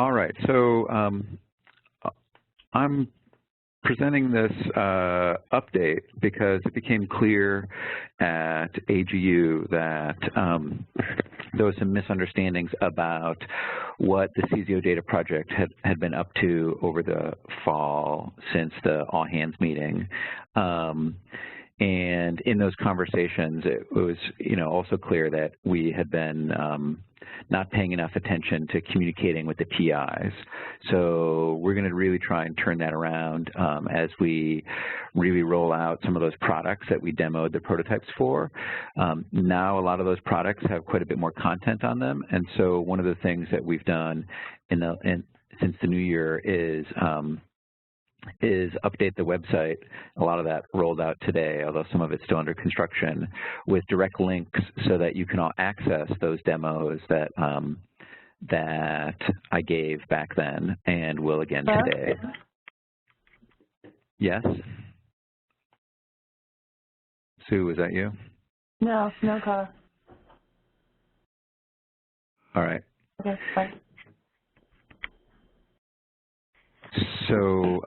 All right, so I'm presenting this update because it became clear at AGU that there was some misunderstandings about what the CZOData project had been up to over the fall since the all-hands meeting. And in those conversations, it was, also clear that we had been not paying enough attention to communicating with the PIs. So we're going to really try and turn that around as we really roll out some of those products that we demoed the prototypes for. Now a lot of those products have quite a bit more content on them, and so one of the things that we've done since the new year is update the website. A lot of that rolled out today, although some of it's still under construction, with direct links so that you can all access those demos that that I gave back then and will again today. Yes? Sue, was that you? No call. All right. Okay, fine. So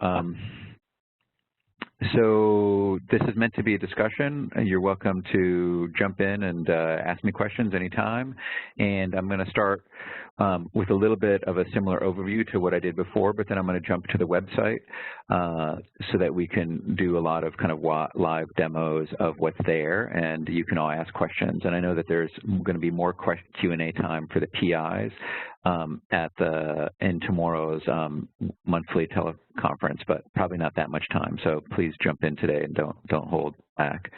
this is meant to be a discussion. You're welcome to jump in and ask me questions anytime. And I'm going to start with a little bit of a similar overview to what I did before, but then I'm going to jump to the website so that we can do a lot of kind of live demos of what's there, and you can all ask questions. And I know that there's going to be more Q&A time for the PIs in tomorrow's monthly teleconference, but probably not that much time. So please jump in today and don't hold back.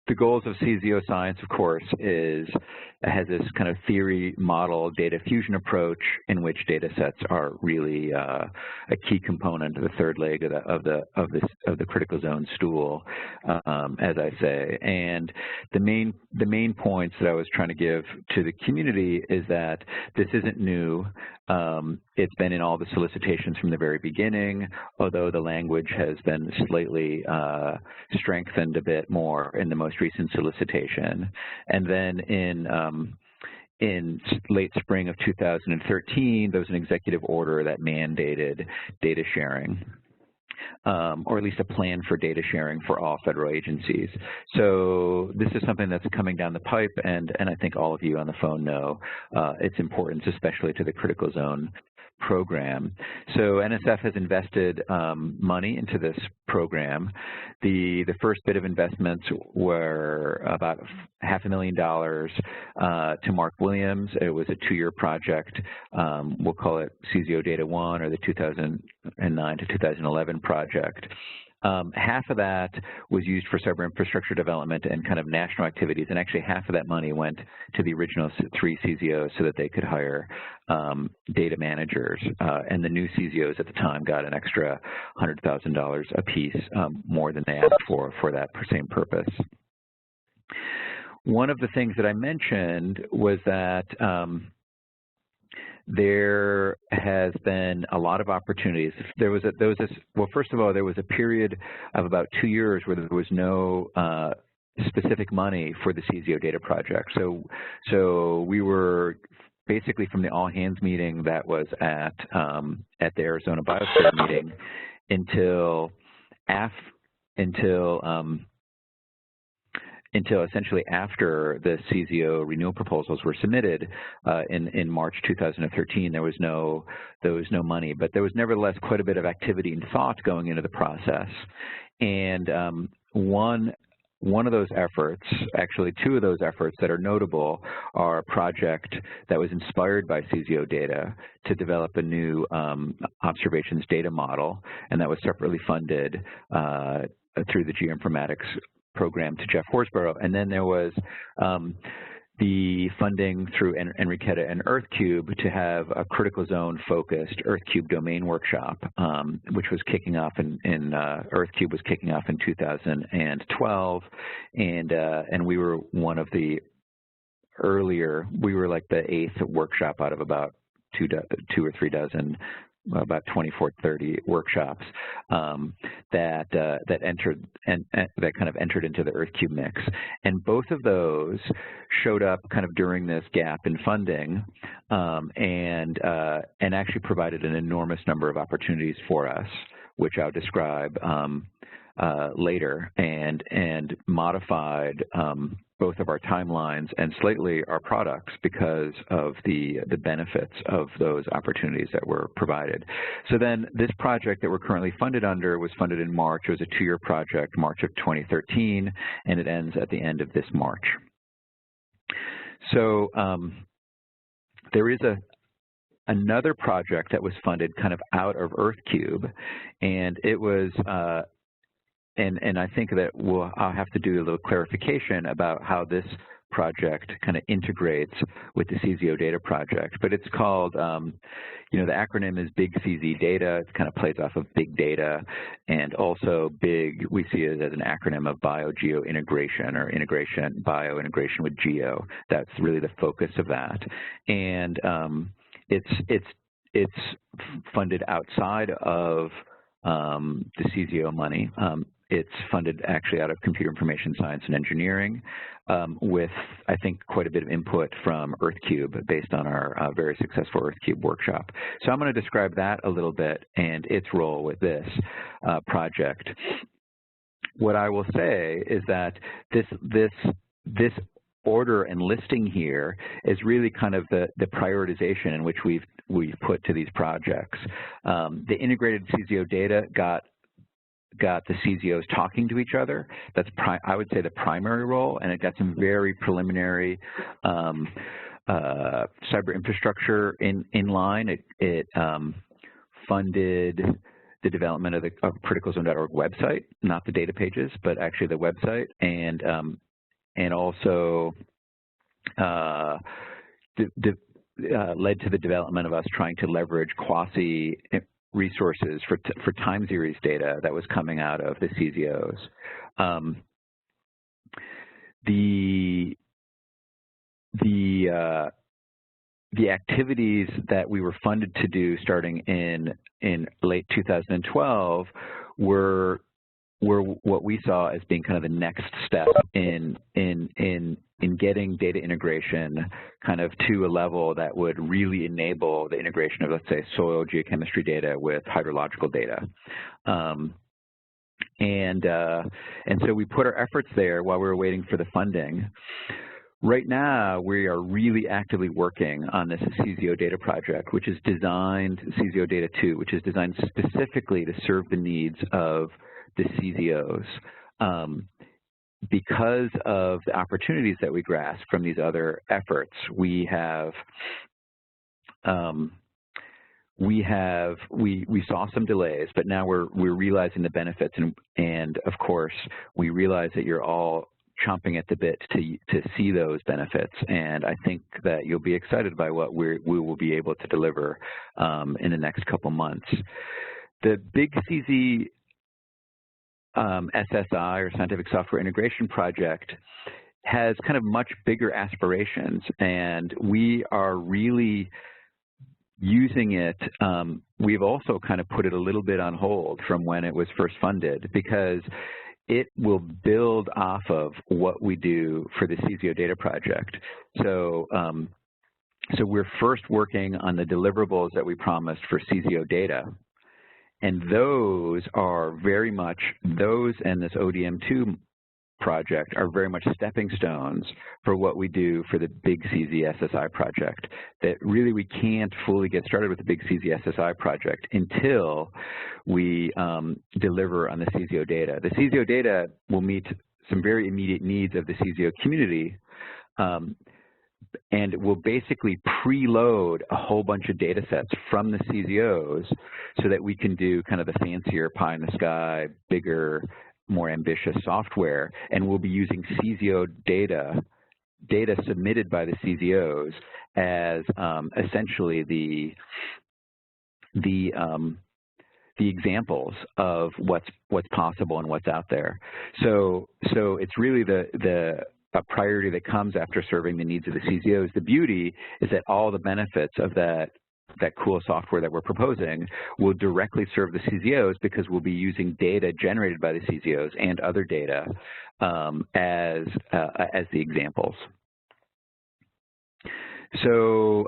The goals of CZO Science, of course, has this kind of theory model data fusion approach in which data sets are really a key component of the third leg of the critical zone stool, as I say. And the main points that I was trying to give to the community is that this isn't new. It's been in all the solicitations from the very beginning, although the language has been slightly strengthened a bit more in the most recent solicitation. And then in late spring of 2013, there was an executive order that mandated data sharing, or at least a plan for data sharing for all federal agencies. So this is something that's coming down the pipe, and I think all of you on the phone know its importance, especially to the critical zone program. So NSF has invested money into this program. The first bit of investments were about $500,000 to Mark Williams. It was a 2-year project. We'll call it CZOData 1, or the 2009 to 2011 project. Half of that was used for cyber infrastructure development and kind of national activities, and actually half of that money went to the original 3 CZOs so that they could hire data managers. And the new CZOs at the time got an extra $100,000 apiece, more than they asked for that same purpose. One of the things that I mentioned was that there has been a lot of opportunities. Well, first of all, there was a period of about 2 years where there was no specific money for the CZOData project. So we were basically, from the all-hands meeting that was at the Arizona Biosphere meeting until essentially after the CZO renewal proposals were submitted in March 2013, there was no money, but there was nevertheless quite a bit of activity and thought going into the process. And one of those efforts, actually 2 of those efforts that are notable, are a project that was inspired by CZOData to develop a new observations data model, and that was separately funded through the geoinformatics program to Jeff Horsborough. And then there was the funding through Enriqueta and EarthCube to have a critical zone focused EarthCube domain workshop, which was kicking off EarthCube was kicking off in 2012, and we were one of the earlier, we were like the 8th workshop out of about 2 or 3 dozen about 24, 30 workshops that kind of entered into the EarthCube mix. And both of those showed up kind of during this gap in funding and actually provided an enormous number of opportunities for us, which I'll describe later, and modified both of our timelines and slightly our products because of the benefits of those opportunities that were provided. So then this project that we're currently funded under was funded in March. It was a 2-year project, March of 2013, and it ends at the end of this March. So there is another project that was funded kind of out of EarthCube, and it was and I think that I'll have to do a little clarification about how this project kind of integrates with the CZOData project. But it's called, the acronym is Big CZData. It kind of plays off of big data, and also big, we see it as an acronym of bio-geo integration, or integration, bio-integration with geo. That's really the focus of that. And it's funded outside of the CZO money. It's funded actually out of computer information science and engineering with, I think, quite a bit of input from EarthCube based on our very successful EarthCube workshop. So I'm going to describe that a little bit and its role with this project. What I will say is that this order and listing here is really kind of the prioritization in which we've put to these projects. The integrated CZOData got the CZOs talking to each other. That's, I would say, the primary role, and it got some very preliminary cyber infrastructure in line. It funded the development of the criticalzone.org website, not the data pages, but actually the website, and also led to the development of us trying to leverage quasi resources for time series data that was coming out of the CZOs. The activities that we were funded to do starting in late 2012 were what we saw as being kind of the next step in getting data integration kind of to a level that would really enable the integration of, let's say, soil geochemistry data with hydrological data. And so we put our efforts there while we were waiting for the funding. Right now, we are really actively working on this CZOData project, which is designed, CZOData 2, which is designed specifically to serve the needs of the CZOs. Because of the opportunities that we grasp from these other efforts, we saw some delays, but now we're realizing the benefits, and of course we realize that you're all chomping at the bit to see those benefits, and I think that you'll be excited by what we will be able to deliver in the next couple months. The Big CZ SSI, or Scientific Software Integration Project, has kind of much bigger aspirations, and we are really using it. We've also kind of put it a little bit on hold from when it was first funded, because it will build off of what we do for the CZOData project. So we're first working on the deliverables that we promised for CZOData. And those are very much, those and this ODM2 project are very much stepping stones for what we do for the Big CZ SSI project. That really we can't fully get started with the Big CZ SSI project until we deliver on the CZOData. The CZOData will meet some very immediate needs of the CZO community, and it will basically preload a whole bunch of data sets from the CZOs so that we can do kind of the fancier pie in the sky, bigger, more ambitious software, and we'll be using CZOData data submitted by the CZOs as essentially the examples of what's possible and what's out there. So it's really a priority that comes after serving the needs of the CZOs. The beauty is that all the benefits of that that cool software that we're proposing will directly serve the CZOs because we'll be using data generated by the CZOs and other data as the examples. So,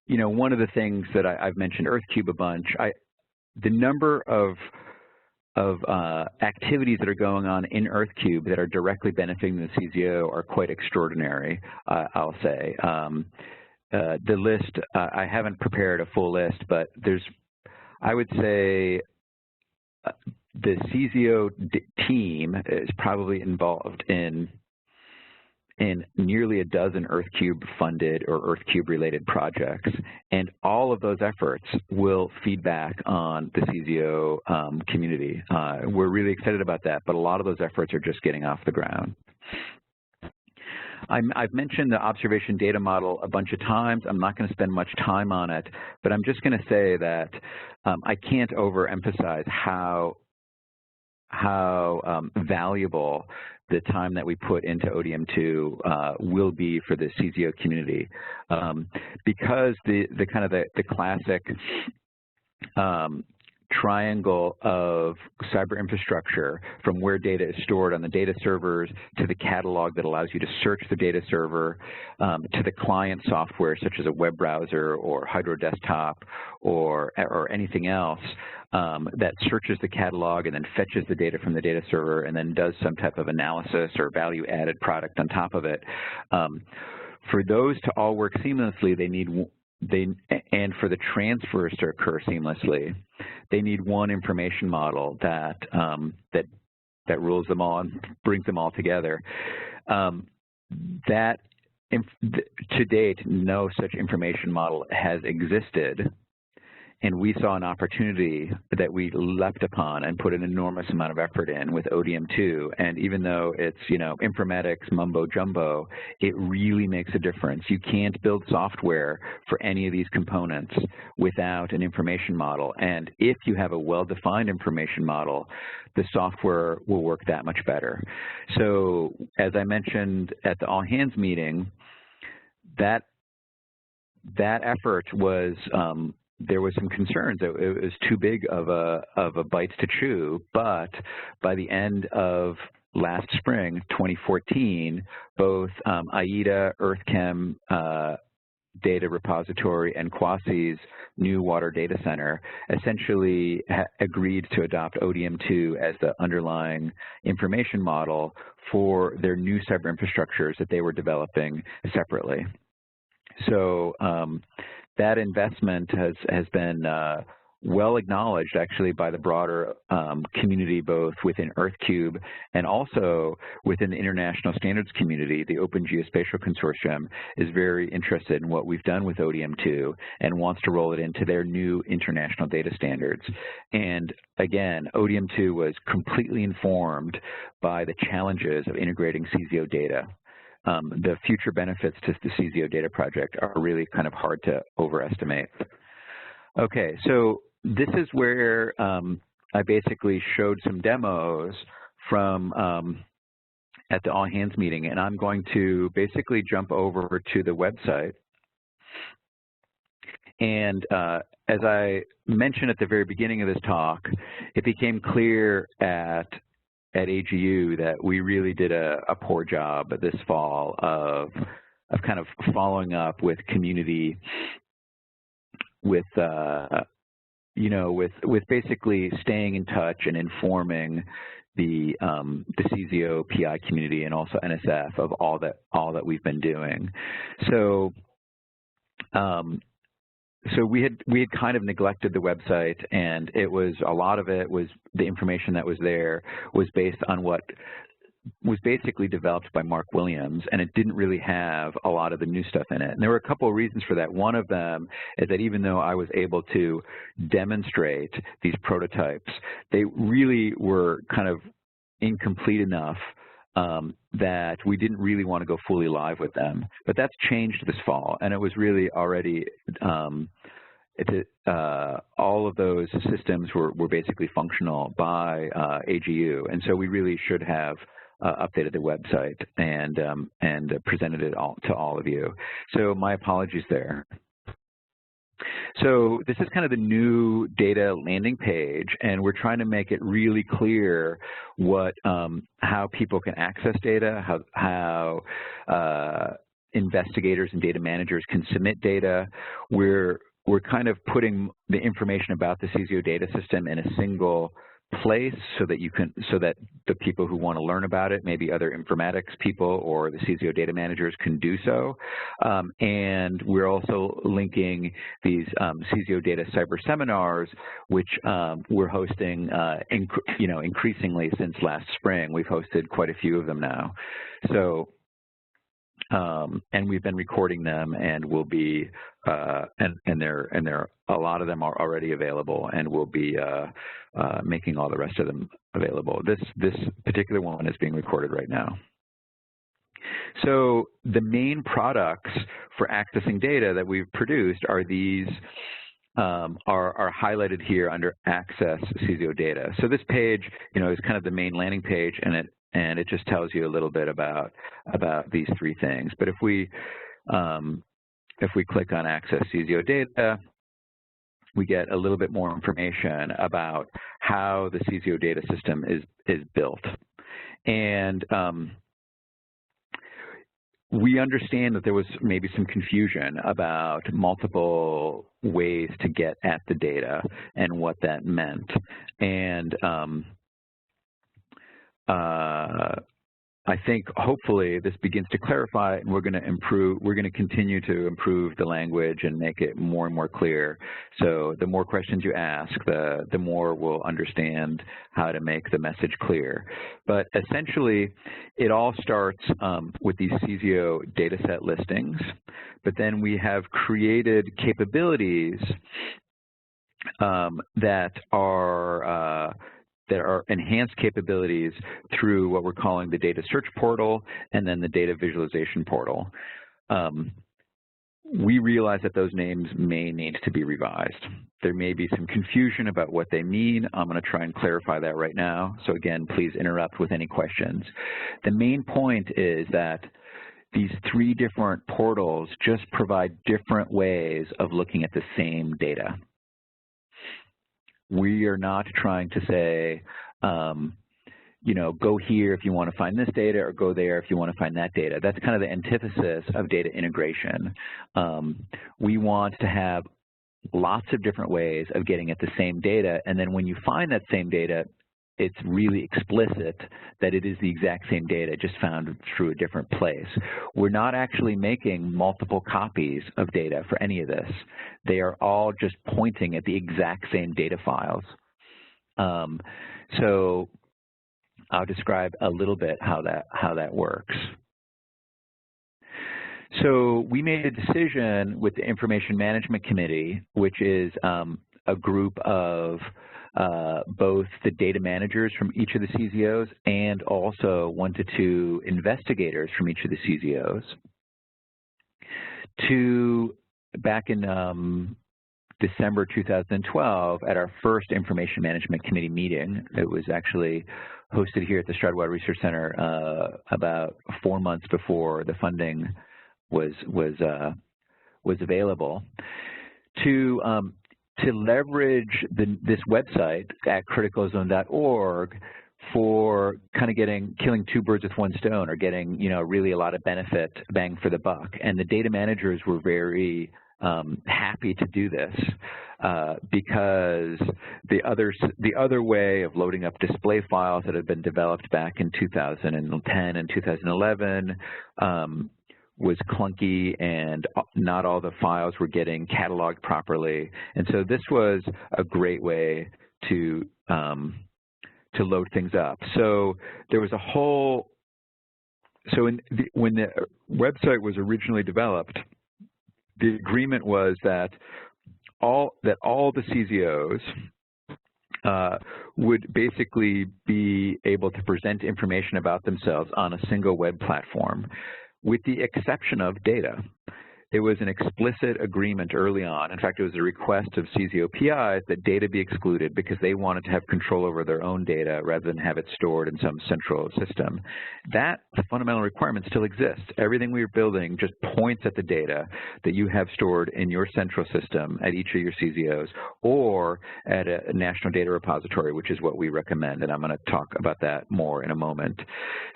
you know, one of the things that I've mentioned EarthCube a bunch, the number of activities that are going on in EarthCube that are directly benefiting the CZO are quite extraordinary, I'll say. The list, I haven't prepared a full list, but I would say the CZO team is probably involved in nearly a dozen EarthCube funded or EarthCube related projects, and all of those efforts will feed back on the CZO community. We're really excited about that, but a lot of those efforts are just getting off the ground. I've mentioned the observation data model a bunch of times. I'm not going to spend much time on it, but I'm just going to say that I can't overemphasize how valuable the time that we put into ODM2 will be for the CZO community, because the classic triangle of cyber infrastructure, from where data is stored on the data servers to the catalog that allows you to search the data server, to the client software such as a web browser or Hydro Desktop or anything else that searches the catalog and then fetches the data from the data server and then does some type of analysis or value-added product on top of it. For those to all work seamlessly, and for the transfers to occur seamlessly, they need one information model that rules them all and brings them all together. To date, no such information model has existed, and we saw an opportunity that we leapt upon and put an enormous amount of effort in with ODM2. And even though it's, you know, informatics mumbo jumbo, it really makes a difference. You can't build software for any of these components without an information model. And if you have a well-defined information model, the software will work that much better. So as I mentioned at the all hands meeting, that effort was, there was some concerns that it was too big of a bite to chew, but by the end of last spring, 2014, both AIDA, EarthChem Data Repository, and Quasi's new water data center essentially agreed to adopt ODM2 as the underlying information model for their new cyber infrastructures that they were developing separately. So that investment has been well acknowledged, actually, by the broader community, both within EarthCube and also within the international standards community. The Open Geospatial Consortium is very interested in what we've done with ODM2 and wants to roll it into their new international data standards. And again, ODM2 was completely informed by the challenges of integrating CZO data. The future benefits to the CZO data project are really kind of hard to overestimate. Okay, so this is where I basically showed some demos from at the all hands meeting, and I'm going to basically jump over to the website. And as I mentioned at the very beginning of this talk, it became clear at AGU that we really did a poor job this fall of kind of following up with community, with basically staying in touch and informing the CZO PI community and also NSF of all that we've been doing. So So we had kind of neglected the website, and it was, a lot of it was, the information that was there was based on what was basically developed by Mark Williams, and it didn't really have a lot of the new stuff in it. And there were a couple of reasons for that. One of them is that even though I was able to demonstrate these prototypes, they really were kind of incomplete enough that we didn't really want to go fully live with them. But that's changed this fall, and it was really already, all of those systems were basically functional by AGU, and so we really should have updated the website and presented it all to all of you. So my apologies there. So this is kind of the new data landing page, and we're trying to make it really clear what, how people can access data, how investigators and data managers can submit data. We're kind of putting the information about the CZOData system in a single place so that the people who want to learn about it, maybe other informatics people or the CZOData managers, can do so. And we're also linking these CZOData cyber seminars, which we're hosting increasingly since last spring. We've hosted quite a few of them now. So and we've been recording them, and we'll be and a lot of them are already available, and we'll be making all the rest of them available. This particular one is being recorded right now. So the main products for accessing data that we've produced are these. Are highlighted here under Access CZOData. So this page, is kind of the main landing page, and it just tells you a little bit about these three things. But if we click on Access CZOData, we get a little bit more information about how the CZOData system is built. And we understand that there was maybe some confusion about multiple ways to get at the data and what that meant. And I think hopefully this begins to clarify, and we're going to continue to improve the language and make it more and more clear. So the more questions you ask, the more we'll understand how to make the message clear. But essentially, it all starts with these CZO dataset listings, but then we have created capabilities that are enhanced capabilities through what we're calling the data search portal and then the data visualization portal. We realize that those names may need to be revised. There may be some confusion about what they mean. I'm going to try and clarify that right now. So again, please interrupt with any questions. The main point is that these three different portals just provide different ways of looking at the same data. We are not trying to say, go here if you want to find this data, or go there if you want to find that data. That's kind of the antithesis of data integration. We want to have lots of different ways of getting at the same data, and then when you find that same data, it's really explicit that it is the exact same data, just found through a different place. We're not actually making multiple copies of data for any of this. They are all just pointing at the exact same data files. So I'll describe a little bit how that works. So we made a decision with the Information Management Committee, which is a group of both the data managers from each of the CZOs and also 1 to 2 investigators from each of the CZOs, to back in December 2012 at our first Information Management Committee meeting. It was actually hosted here at the Stroudwater Research Center about 4 months before the funding was available, to leverage this website at criticalzone.org for kind of killing two birds with one stone, or getting really a lot of benefit, bang for the buck. And the data managers were very happy to do this because the other way of loading up display files that had been developed back in 2010 and 2011 was clunky, and not all the files were getting cataloged properly. And so this was a great way to load things up. So there was a whole, when the website was originally developed, the agreement was that all the CZOs would basically be able to present information about themselves on a single web platform, with the exception of data. there was an explicit agreement early on. In fact, it was a request of CZO PIs that data be excluded because they wanted to have control over their own data rather than have it stored in some central system. That fundamental requirement still exists. Everything we are building just points at the data that you have stored in your central system at each of your CZOs or at a national data repository, which is what we recommend, and I'm going to talk about that more in a moment.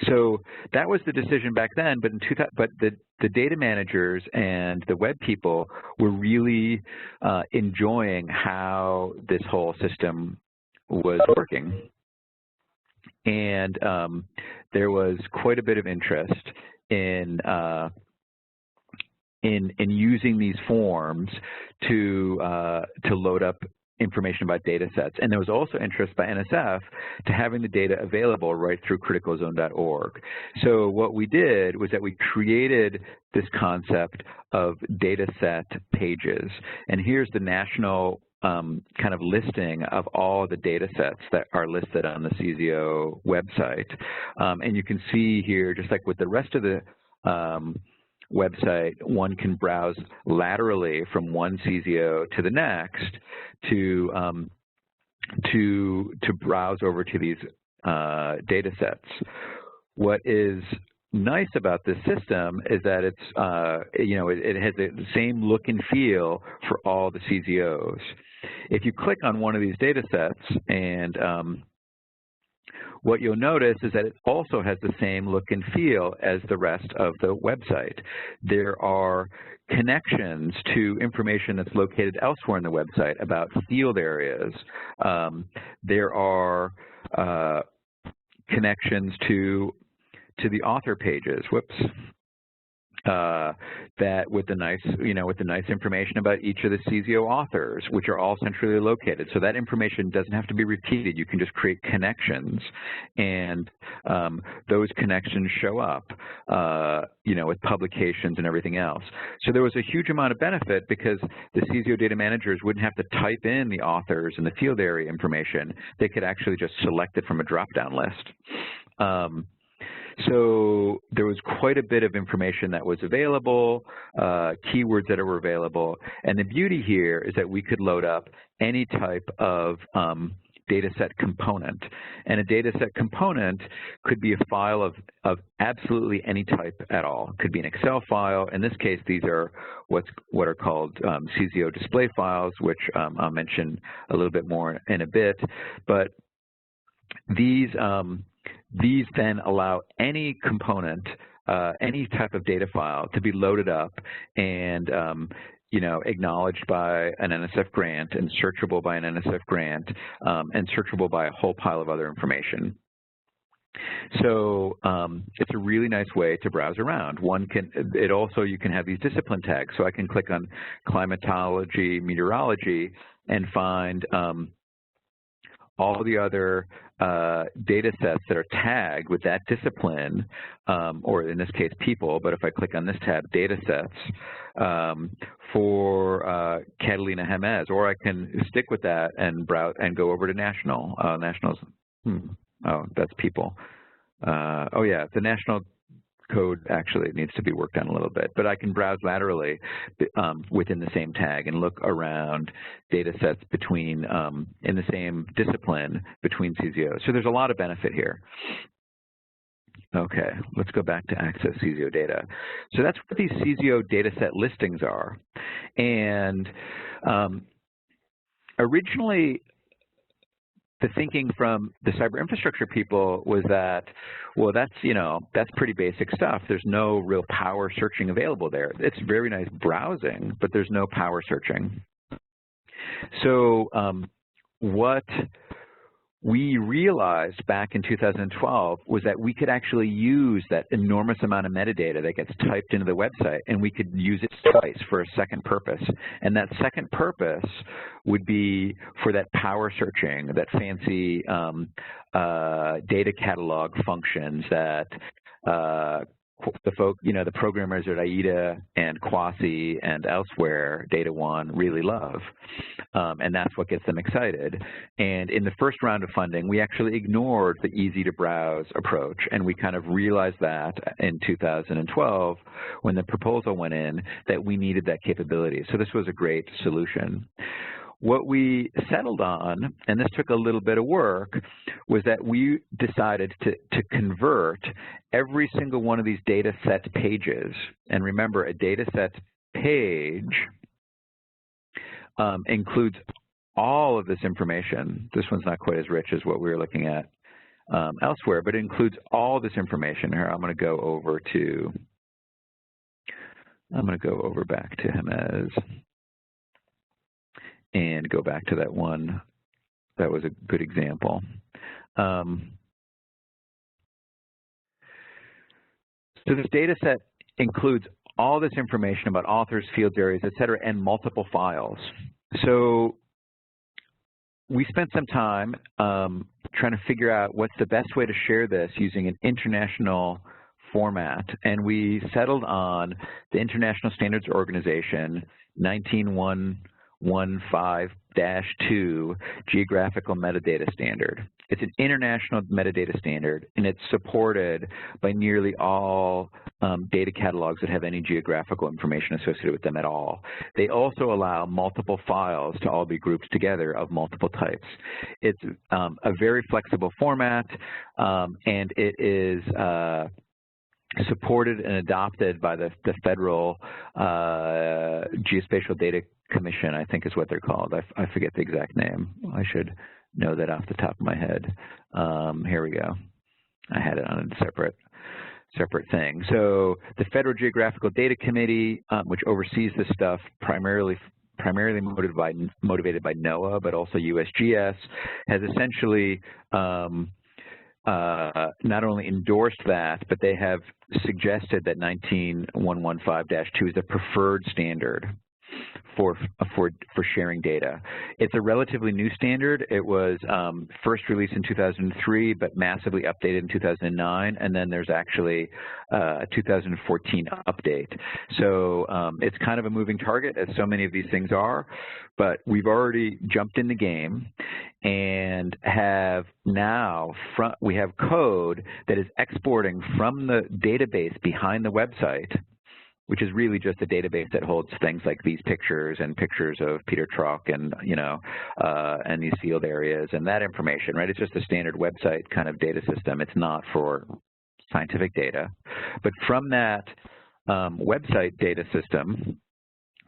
So that was the decision back then, but the data managers and the web people were really enjoying how this whole system was working. And there was quite a bit of interest in using these forms to load up information about data sets. And there was also interest by NSF to having the data available right through criticalzone.org. So what we did was that we created this concept of data set pages. And here's the national kind of listing of all the data sets that are listed on the CZO website. And you can see here, just like with the rest of the website, one can browse laterally from one CZO to the next to browse over to these data sets. What is nice about this system is that it's it has the same look and feel for all the CZOs. If you click on one of these data sets, and what you'll notice is that it also has the same look and feel as the rest of the website. There are connections to information that's located elsewhere in the website about field areas. There are connections to the author pages. Whoops. That with the nice information about each of the CZO authors, which are all centrally located. So that information doesn't have to be repeated. You can just create connections, and those connections show up, with publications and everything else. So there was a huge amount of benefit because the CZO data managers wouldn't have to type in the authors and the field area information. They could actually just select it from a drop-down list. So there was quite a bit of information that was available, keywords that were available, and the beauty here is that we could load up any type of data set component. And a data set component could be a file of absolutely any type at all. It could be an Excel file. In this case, these are what are called CZO display files, which I'll mention a little bit more in a bit. But these then allow any component, any type of data file to be loaded up and acknowledged by an NSF grant and searchable by an NSF grant and searchable by a whole pile of other information. So it's a really nice way to browse around. You can have these discipline tags. So I can click on climatology, meteorology, and find all the other data sets that are tagged with that discipline, or in this case, people, but if I click on this tab, data sets, for Catalina Jemez, or I can stick with that and browse and go over to nationals. Oh, that's people. Oh yeah, the national code actually needs to be worked on a little bit, but I can browse laterally within the same tag and look around data sets between, in the same discipline between CZOs. So there's a lot of benefit here. Okay, let's go back to access CZO data. So that's what these CZO data set listings are. And originally, the thinking from the cyber infrastructure people was that, well, that's pretty basic stuff. There's no real power searching available there. It's very nice browsing, but there's no power searching. So what we realized back in 2012 was that we could actually use that enormous amount of metadata that gets typed into the website, and we could use it twice for a second purpose. And that second purpose would be for that power searching, that fancy data catalog functions that the programmers at AIDA and Quasi and elsewhere, Data One, really love. And that's what gets them excited. And in the first round of funding, we actually ignored the easy-to-browse approach, and we kind of realized that in 2012 when the proposal went in that we needed that capability. So this was a great solution. What we settled on, and this took a little bit of work, was that we decided to convert every single one of these data set pages. And remember, a data set page includes all of this information. This one's not quite as rich as what we were looking at elsewhere, but it includes all this information. Here, I'm going to go over back to Hemez and go back to that one. That was a good example. So this data set includes all this information about authors, fields, areas, et cetera, and multiple files. So we spent some time trying to figure out what's the best way to share this using an international format, and we settled on the International Standards Organization 19115-2 Geographical Metadata Standard. It's an international metadata standard, and it's supported by nearly all data catalogs that have any geographical information associated with them at all. They also allow multiple files to all be grouped together of multiple types. It's a very flexible format, and it is supported and adopted by the Federal Geospatial Data Commission, I think is what they're called. I forget the exact name. I should know that off the top of my head. Here we go. I had it on a separate thing. So the Federal Geographical Data Committee, which oversees this stuff, primarily motivated by NOAA, but also USGS, has essentially not only endorsed that, but they have suggested that 19115-2 is the preferred standard for sharing data. It's a relatively new standard. It was first released in 2003, but massively updated in 2009, and then there's actually a 2014 update. So it's kind of a moving target, as so many of these things are, but we've already jumped in the game and have now, we have code that is exporting from the database behind the website, which is really just a database that holds things like these pictures and pictures of Peter Truck and, and these field areas and that information, right? It's just a standard website kind of data system. It's not for scientific data. But from that website data system,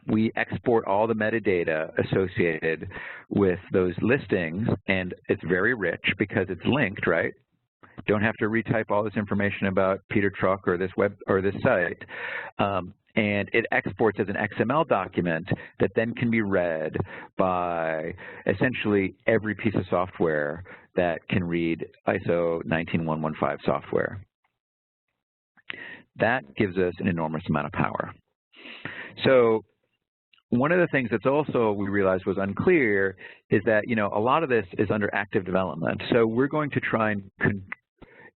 we export all the metadata associated with those listings, and it's very rich because it's linked, right? Don't have to retype all this information about Peter Truck or this site. And it exports as an XML document that then can be read by essentially every piece of software that can read ISO 19115 software. That gives us an enormous amount of power. So one of the things that's also we realized was unclear is that, a lot of this is under active development. So we're going to try and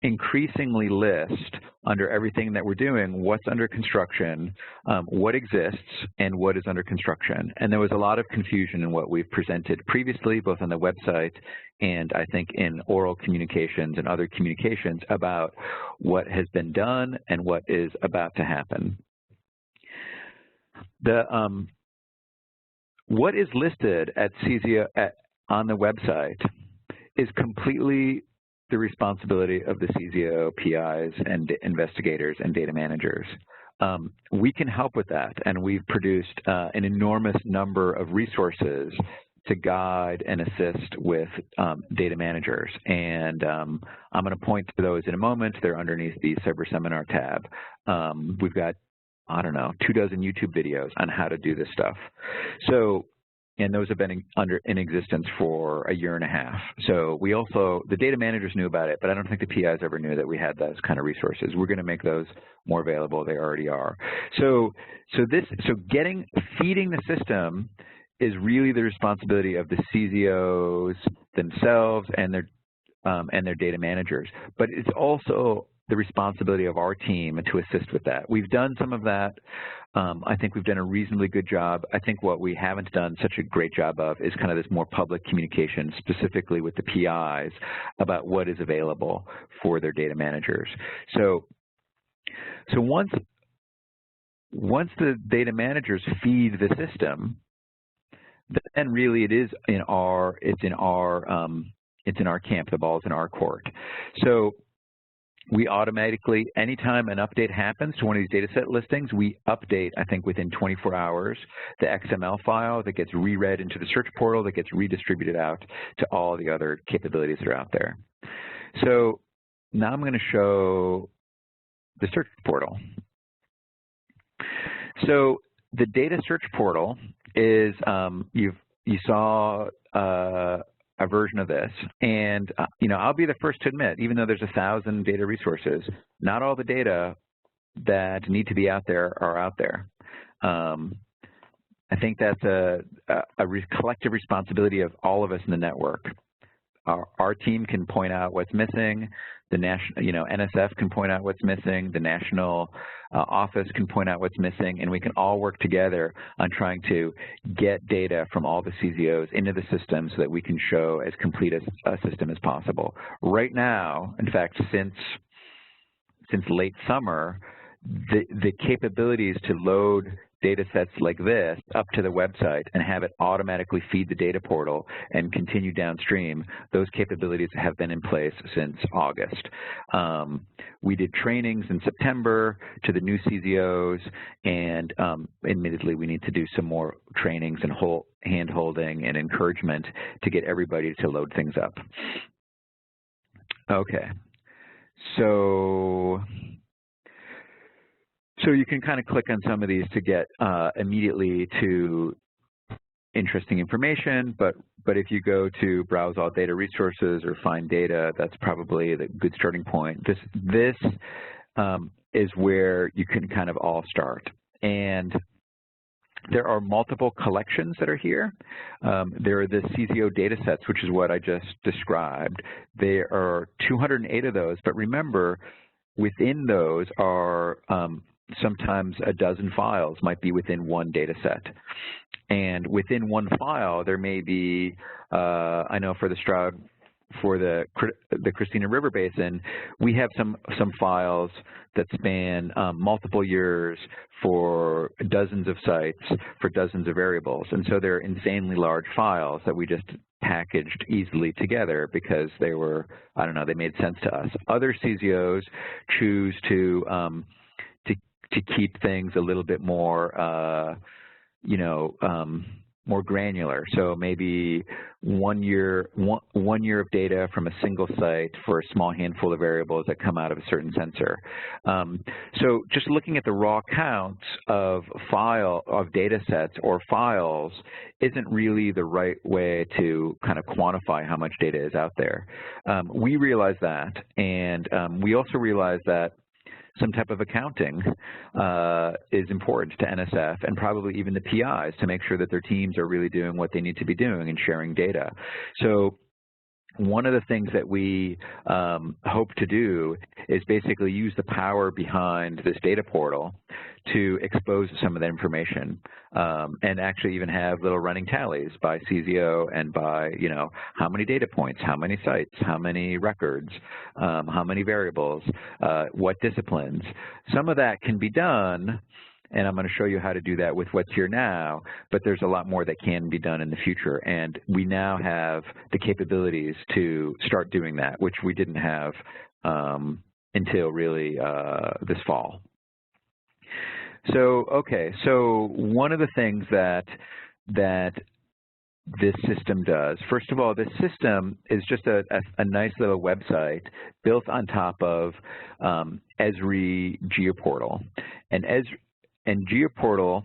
increasingly list under everything that we're doing what's under construction, what exists, and what is under construction. And there was a lot of confusion in what we've presented previously, both on the website and I think in oral communications and other communications about what has been done and what is about to happen. What is listed at CZO on the website is completely the responsibility of the CZO PIs and investigators and data managers. We can help with that, and we've produced an enormous number of resources to guide and assist with data managers. And I'm going to point to those in a moment. They're underneath the Cyber Seminar tab. We've got, I don't know, 24 YouTube videos on how to do this stuff. So, and those have been in existence for a year and a half. So we also, the data managers knew about it, but I don't think the PIs ever knew that we had those kind of resources. We're going to make those more available. They already are. So feeding the system is really the responsibility of the CZOs themselves and their data managers. But it's also the responsibility of our team to assist with that. We've done some of that. I think we've done a reasonably good job. I think what we haven't done such a great job of is kind of this more public communication, specifically with the PIs, about what is available for their data managers. So once the data managers feed the system, then really it's in our camp. The ball's in our court. So we automatically, anytime an update happens to one of these data set listings, we update, I think within 24 hours, the XML file that gets reread into the search portal, that gets redistributed out to all the other capabilities that are out there. So now I'm going to show the search portal. So the data search portal is, you saw a version of this, and I'll be the first to admit, even though there's 1,000 data resources, not all the data that need to be out there are out there. I think that's a collective responsibility of all of us in the network. Our team can point out what's missing. The NSF can point out what's missing. The national office can point out what's missing, and we can all work together on trying to get data from all the CZOs into the system so that we can show as complete a system as possible. Right now, in fact, since late summer, the capabilities to load data sets like this up to the website and have it automatically feed the data portal and continue downstream, those capabilities have been in place since August. We did trainings in September to the new CZOs, and admittedly we need to do some more trainings and hand-holding and encouragement to get everybody to load things up. Okay, so you can kind of click on some of these to get immediately to interesting information, but if you go to browse all data resources or find data, that's probably the good starting point. This is where you can kind of all start. And there are multiple collections that are here. There are the CZO data sets, which is what I just described. There are 208 of those, but remember, within those are sometimes a dozen files might be within one data set. And within one file, there may be, I know for the Christina River Basin, we have some files that span multiple years for dozens of sites, for dozens of variables. And so they're insanely large files that we just packaged easily together because they were, I don't know, they made sense to us. Other CZOs choose to keep things a little bit more, more granular. So maybe one year of data from a single site for a small handful of variables that come out of a certain sensor. So just looking at the raw counts of data sets or files isn't really the right way to kind of quantify how much data is out there. We realize that, and we also realize that some type of accounting is important to NSF and probably even the PIs to make sure that their teams are really doing what they need to be doing and sharing data. So one of the things that we hope to do is basically use the power behind this data portal to expose some of that information and actually even have little running tallies by CZO and by, how many data points, how many sites, how many records, how many variables, what disciplines. Some of that can be done, and I'm going to show you how to do that with what's here now, but there's a lot more that can be done in the future. And we now have the capabilities to start doing that, which we didn't have until really this fall. So, okay, so one of the things that this system does, first of all, this system is just a nice little website built on top of Esri GeoPortal. And GeoPortal,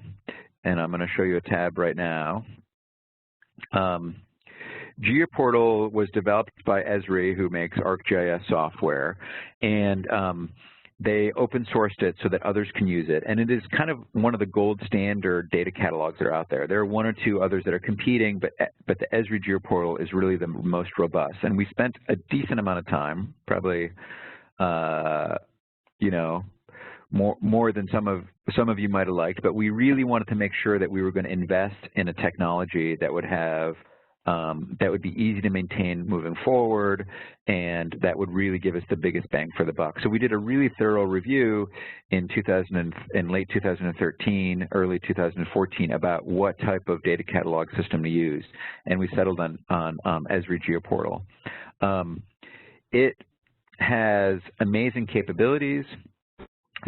and I'm going to show you a tab right now. GeoPortal was developed by Esri, who makes ArcGIS software, and they open sourced it so that others can use it. And it is kind of one of the gold standard data catalogs that are out there. There are one or two others that are competing, but the Esri GeoPortal is really the most robust. And we spent a decent amount of time, probably you know, more than some of you might have liked, but we really wanted to make sure that we were going to invest in a technology that would have that would be easy to maintain moving forward, and that would really give us the biggest bang for the buck. So we did a really thorough review in late 2013, early 2014 about what type of data catalog system to use, and we settled on Esri GeoPortal. It has amazing capabilities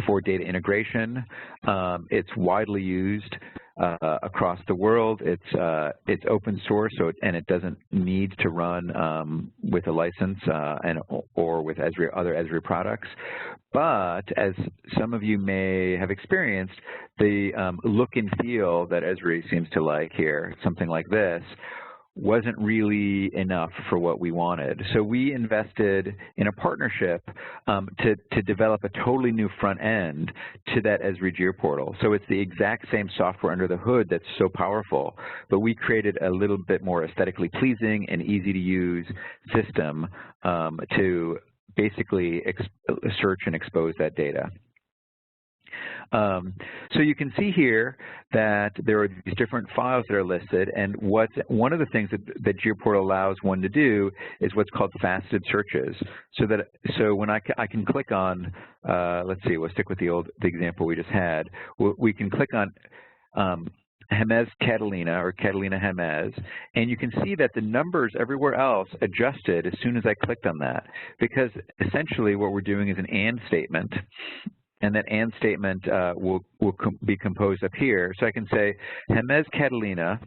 for data integration. It's widely used across the world. It's open source, and it doesn't need to run with a license or with other Esri products. But as some of you may have experienced, the look and feel that Esri seems to like here, something like this, wasn't really enough for what we wanted. So we invested in a partnership to develop a totally new front end to that Esri GeoPortal. So it's the exact same software under the hood that's so powerful, but we created a little bit more aesthetically pleasing and easy to use system to basically search and expose that data. So you can see here that there are these different files that are listed, and one of the things that GeoPortal allows one to do is what's called faceted searches. So when I can click on, let's see, we'll stick with the example we just had. We can click on Jemez Catalina or Catalina Jemez, and you can see that the numbers everywhere else adjusted as soon as I clicked on that, because essentially what we're doing is an AND statement. And that AND statement will be composed up here. So I can say Jemez Catalina,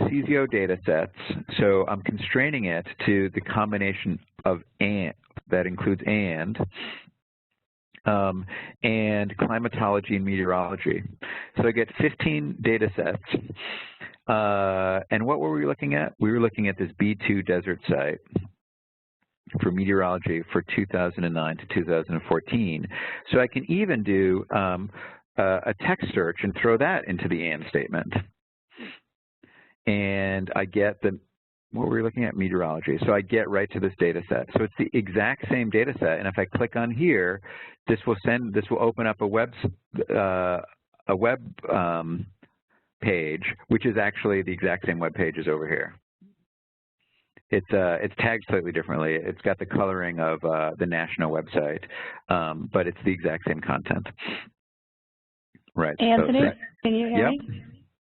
CZOData sets. So I'm constraining it to the combination of AND, that includes and climatology and meteorology. So I get 15 data sets. And what were we looking at? We were looking at this B2 desert site for meteorology for 2009 to 2014. So I can even do a text search and throw that into the AND statement. And I get what were we looking at? Meteorology. So I get right to this data set. So it's the exact same data set. And if I click on here, this will open up a web page, which is actually the exact same web page as over here. It's tagged slightly differently. It's got the coloring of the national website, but it's the exact same content. Right. Anthony, so, can you hear me?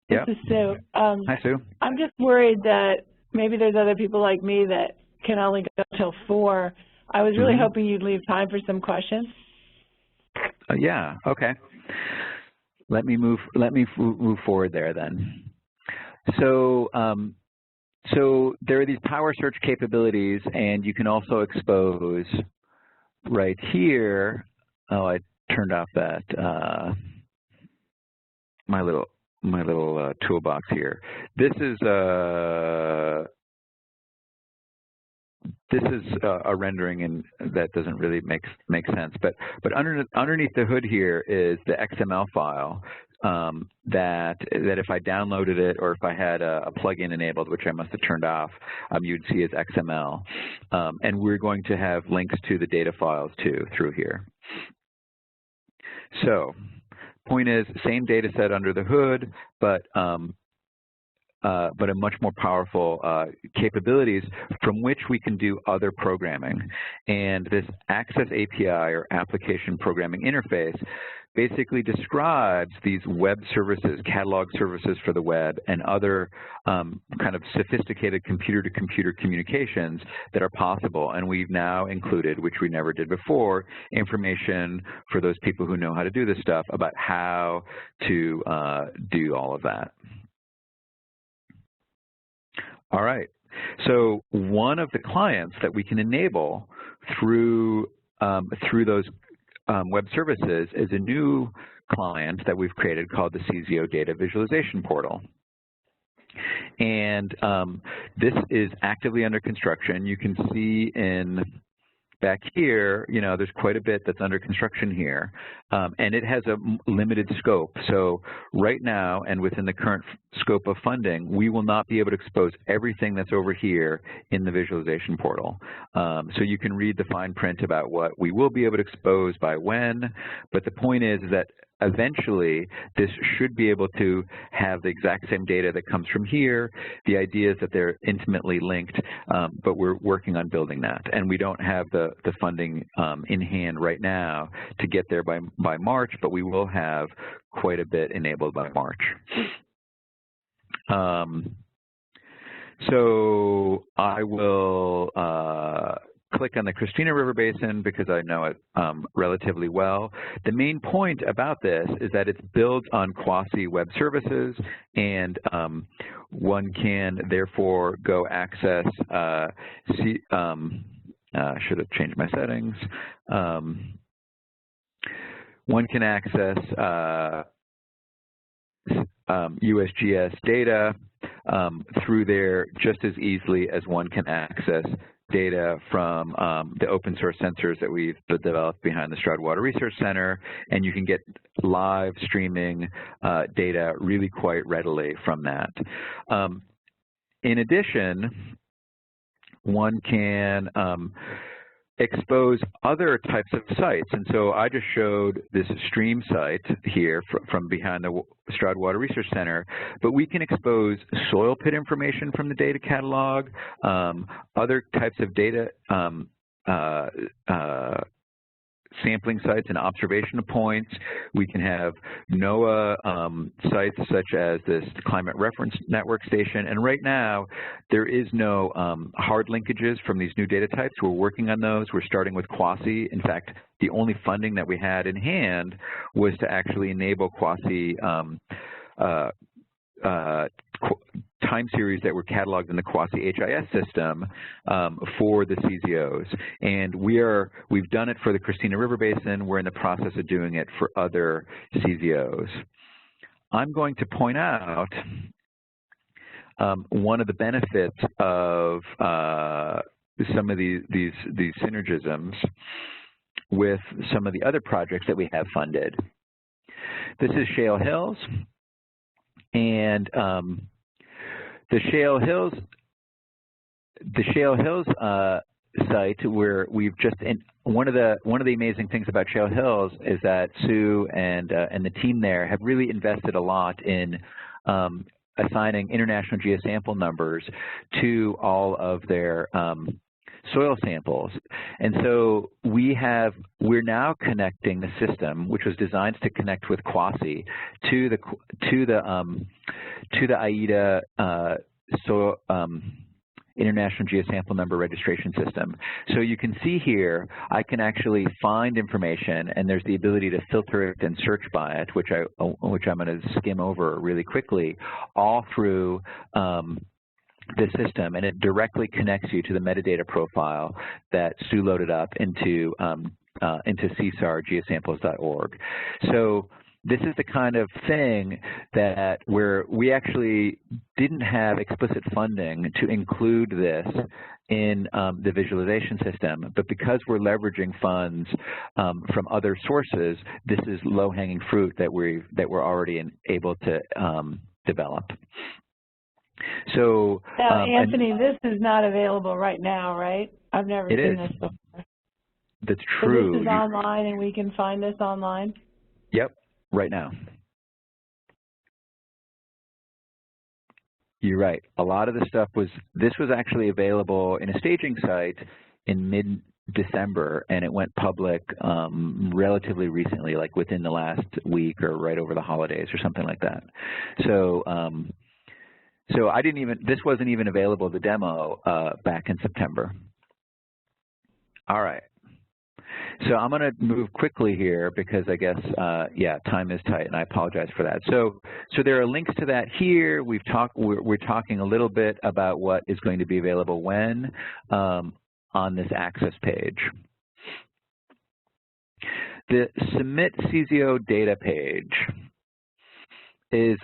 Yep. This is Sue. Hi, Sue. I'm just worried that maybe there's other people like me that can only go till 4. I was really hoping you'd leave time for some questions. Yeah. Okay. Let me move forward there then. So. So there are these power search capabilities, and you can also expose right here. Oh, I turned off that my little toolbox here. This is a rendering, and that doesn't really make sense. But underneath the hood here is the XML file. That if I downloaded it or if I had a plugin enabled, which I must have turned off, you'd see as XML. And we're going to have links to the data files too through here. So, point is, same data set under the hood, but a much more powerful capabilities from which we can do other programming. And this Access API, or Application Programming Interface, basically describes these web services, catalog services for the web, and other kind of sophisticated computer-to-computer communications that are possible. And we've now included, which we never did before, information for those people who know how to do this stuff about how to do all of that. All right. So one of the clients that we can enable through those web services is a new client that we've created called the CZOData Visualization Portal. And this is actively under construction. You can see in back here, you know, there's quite a bit that's under construction here, and it has a limited scope. So right now, and within the current scope of funding, we will not be able to expose everything that's over here in the visualization portal. So you can read the fine print about what we will be able to expose by when, but the point is that eventually, this should be able to have the exact same data that comes from here. The idea is that they're intimately linked, but we're working on building that. And we don't have the funding in hand right now to get there by March, but we will have quite a bit enabled by March. So I will click on the Christina River Basin because I know it relatively well. The main point about this is that it's built on Quasi web services, and one can therefore go access, should have changed my settings. One can access USGS data through there just as easily as one can access data from the open source sensors that we've developed behind the Stroud Water Research Center, and you can get live streaming data really quite readily from that. In addition, one can expose other types of sites. And so I just showed this stream site here from behind the Stroud Water Research Center, but we can expose soil pit information from the data catalog, other types of data sampling sites and observation points. We can have NOAA sites such as this Climate Reference Network Station. And right now, there is no hard linkages from these new data types. We're working on those. We're starting with Quasi. In fact, the only funding that we had in hand was to actually enable Quasi time series that were cataloged in the Quasi HIS system for the CZOs. And we've done it for the Christina River Basin. We're in the process of doing it for other CZOs. I'm going to point out one of the benefits of some of these synergisms with some of the other projects that we have funded. This is Shale Hills. And the Shale Hills site, where we've just one of the amazing things about Shale Hills is that Sue and the team there have really invested a lot in assigning international geosample numbers to all of their soil samples. And so we're now connecting the system, which was designed to connect with Quasi, to the IETA International Geosample Number Registration System. So you can see here, I can actually find information, and there's the ability to filter it and search by it, which I'm going to skim over really quickly, all through the system, and it directly connects you to the metadata profile that Sue loaded up into csargeosamples.org. So this is the kind of thing that where we actually didn't have explicit funding to include this in the visualization system, but because we're leveraging funds from other sources, this is low-hanging fruit that we're already able to develop. So now, Anthony, this is not available right now, right? I've never seen this before. That's true. So this is online, and we can find this online? Yep, right now. You're right. A lot of the stuff this was actually available in a staging site in mid-December, and it went public relatively recently, like within the last week or right over the holidays or something like that. So so this wasn't even available, the demo, back in September. All right. So I'm going to move quickly here because I guess, yeah, time is tight, and I apologize for that. So there are links to that here. We're talking a little bit about what is going to be available when on this access page. The Submit CZO data page is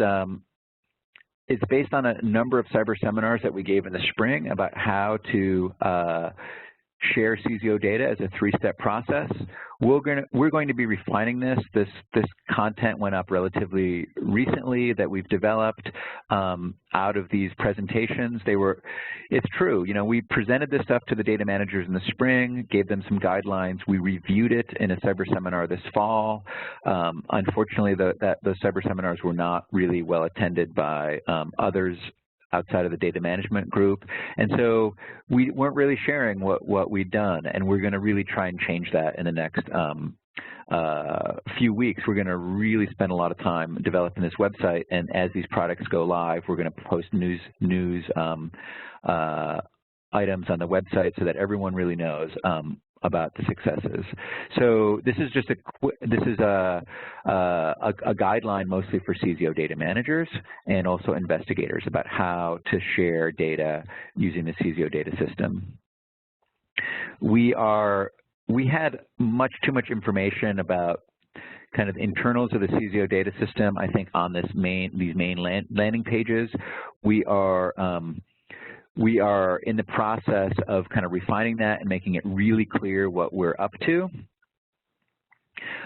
it's based on a number of cyber seminars that we gave in the spring about how to share CZOData as a three-step process. We're going to be refining this. This content went up relatively recently that we've developed out of these presentations. It's true, we presented this stuff to the data managers in the spring, gave them some guidelines. We reviewed it in a cyber seminar this fall. Unfortunately, those cyber seminars were not really well attended by others outside of the data management group, and so we weren't really sharing what we'd done, and we're going to really try and change that in the next few weeks. We're going to really spend a lot of time developing this website, and as these products go live, we're going to post news items on the website so that everyone really knows about the successes. So this is just a guideline mostly for CZO data managers and also investigators about how to share data using the CZO data system. We had much too much information about kind of internals of the CZO data system, I think, on these main landing pages. We are in the process of kind of refining that and making it really clear what we're up to.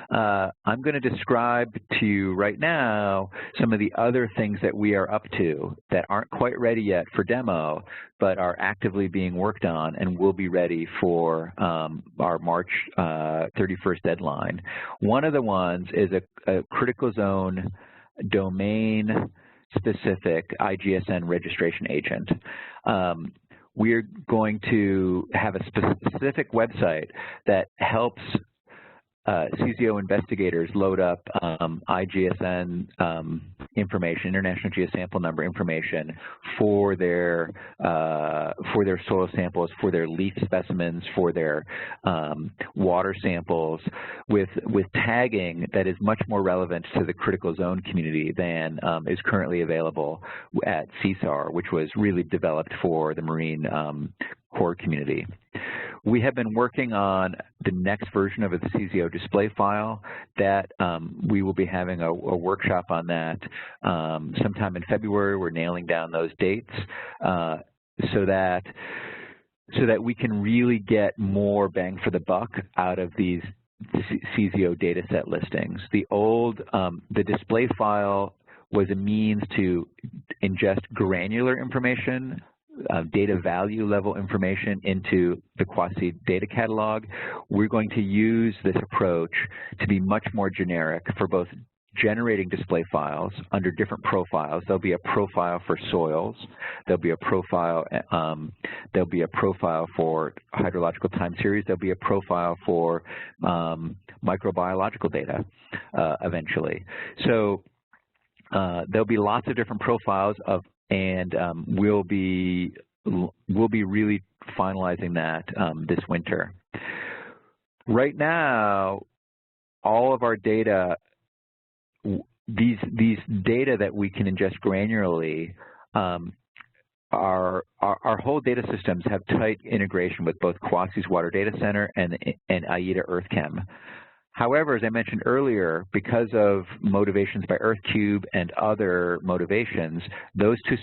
I'm going to describe to you right now some of the other things that we are up to that aren't quite ready yet for demo, but are actively being worked on and will be ready for our March 31st deadline. One of the ones is a critical zone domain-specific IGSN registration agent. We're going to have a specific website that helps CZO investigators load up IGSN information, International Geosample Number information, for their soil samples, for their leaf specimens, for their water samples, with tagging that is much more relevant to the critical zone community than is currently available at CSAR, which was really developed for the Marine Corps community. We have been working on the next version of the CZO display file that we will be having a workshop on that sometime in February. We're nailing down those dates so that we can really get more bang for the buck out of these CZO data set listings. The display file was a means to ingest granular information, data value level information into the Quasi data catalog. We're going to use this approach to be much more generic for both generating display files under different profiles. There'll be a profile for soils. There'll be a profile. There'll be a profile for hydrological time series. There'll be a profile for microbiological data eventually. So there'll be lots of different profiles and we'll be really finalizing that this winter. Right now, all of our data, these data that we can ingest granularly, our whole data systems have tight integration with both Quasi's Water Data Center and AIDA EarthChem. However, as I mentioned earlier, because of motivations by EarthCube and other motivations, those two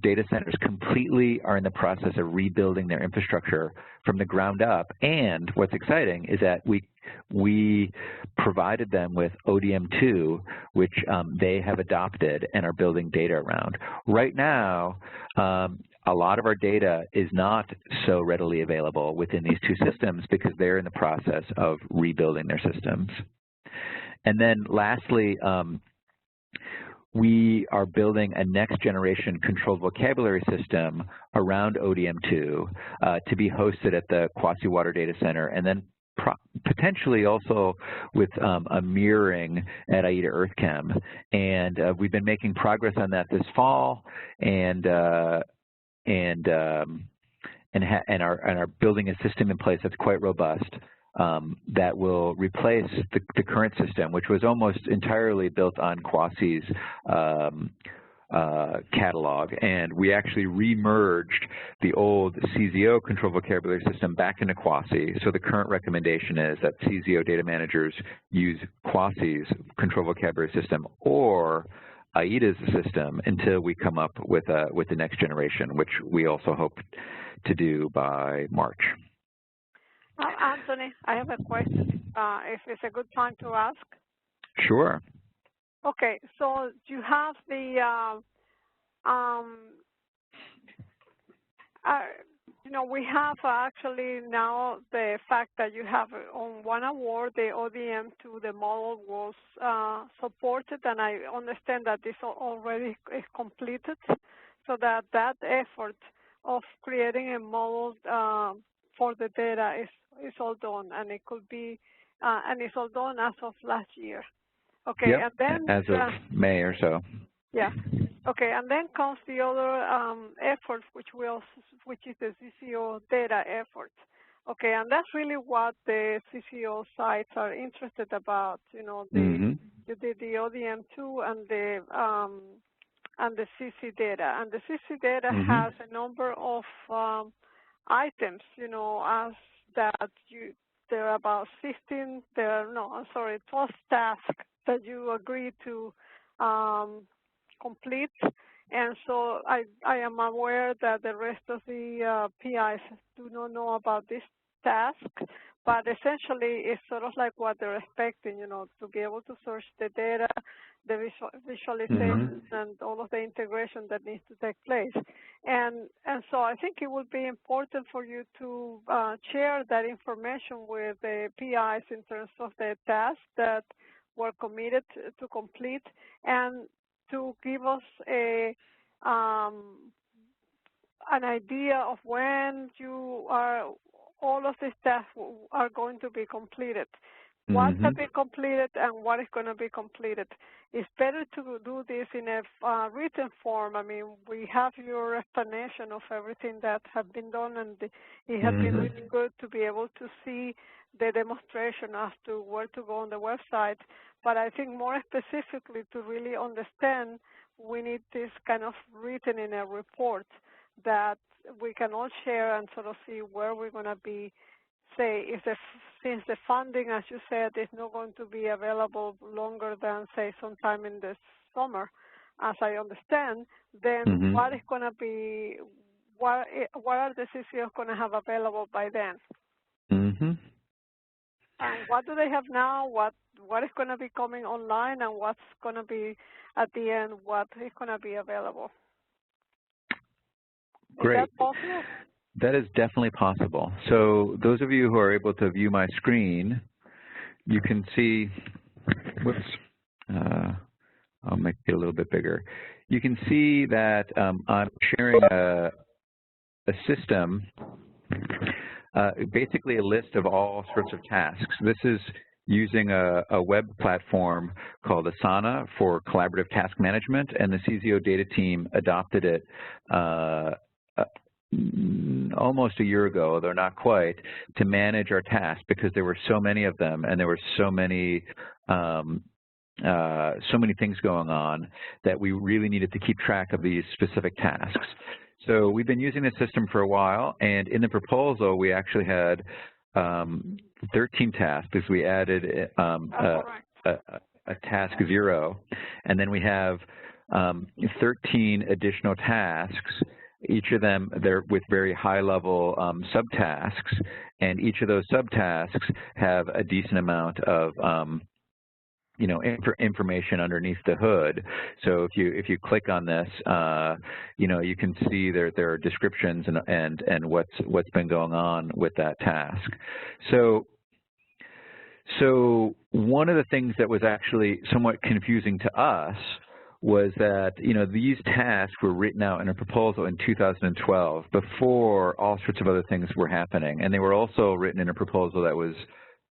data centers completely are in the process of rebuilding their infrastructure from the ground up. And what's exciting is that we provided them with ODM2, which they have adopted and are building data around. Right now, a lot of our data is not so readily available within these two systems because they're in the process of rebuilding their systems. And then lastly, we are building a next generation controlled vocabulary system around ODM2 to be hosted at the Quasi Water Data Center, and then potentially also with a mirroring at AIDA EarthChem. And we've been making progress on that this fall, and are building a system in place that's quite robust that will replace the current system, which was almost entirely built on Quasi's catalog. And we actually re-merged the old CZO control vocabulary system back into Quasi. So the current recommendation is that CZO data managers use Quasi's control vocabulary system or AIDA's system until we come up with the next generation, which we also hope to do by March. Anthony, I have a question. If it's a good time to ask. Sure. Okay, so you have the you know, we have actually now the fact that you have on one award, the ODM2, the model was supported, and I understand that this already is completed, so that effort of creating a model for the data is all done, and it could be, and it's all done as of last year. Okay, yep, and then as of May or so. Yeah. Okay, and then comes the other effort, which is the CZOData effort. Okay, and that's really what the CZO sites are interested about. You know, the ODM2 and the CZOData, and the CZOData has a number of items. You know, as that there are about 12 tasks that you agree to complete, and so I am aware that the rest of the PIs do not know about this task, but essentially it's sort of like what they're expecting, you know, to be able to search the data, the visualization, and all of the integration that needs to take place. And so I think it would be important for you to share that information with the PIs in terms of the tasks that were committed to complete, and to give us an idea of when all of these tasks are going to be completed. What have been completed and what is going to be completed. It's better to do this in a written form. I mean, we have your explanation of everything that has been done, and it has been really good to be able to see the demonstration as to where to go on the website. But I think more specifically, to really understand, we need this kind of written in a report that we can all share and sort of see where we're going to be. Say, since the funding, as you said, is not going to be available longer than, say, sometime in the summer, as I understand, then what is going to be, what are the CCOs going to have available by then? And what do they have now? What is going to be coming online, and what's going to be at the end? What is going to be available? Great. Is that possible? That is definitely possible. So those of you who are able to view my screen, you can see, I'll make it a little bit bigger. You can see that I'm sharing a system, basically a list of all sorts of tasks. This is using a web platform called Asana for collaborative task management, and the CZOData team adopted it almost a year ago, though not quite, to manage our tasks, because there were so many of them and there were so many things going on that we really needed to keep track of these specific tasks. So we've been using this system for a while, and in the proposal we actually had 13 tasks, because we added a task 0, and then we have 13 additional tasks. Each of them, they're with very high-level subtasks, and each of those subtasks have a decent amount of information underneath the hood. So if you click on this, you can see there are descriptions and what's been going on with that task. So one of the things that was actually somewhat confusing to us was that, these tasks were written out in a proposal in 2012 before all sorts of other things were happening. And they were also written in a proposal that was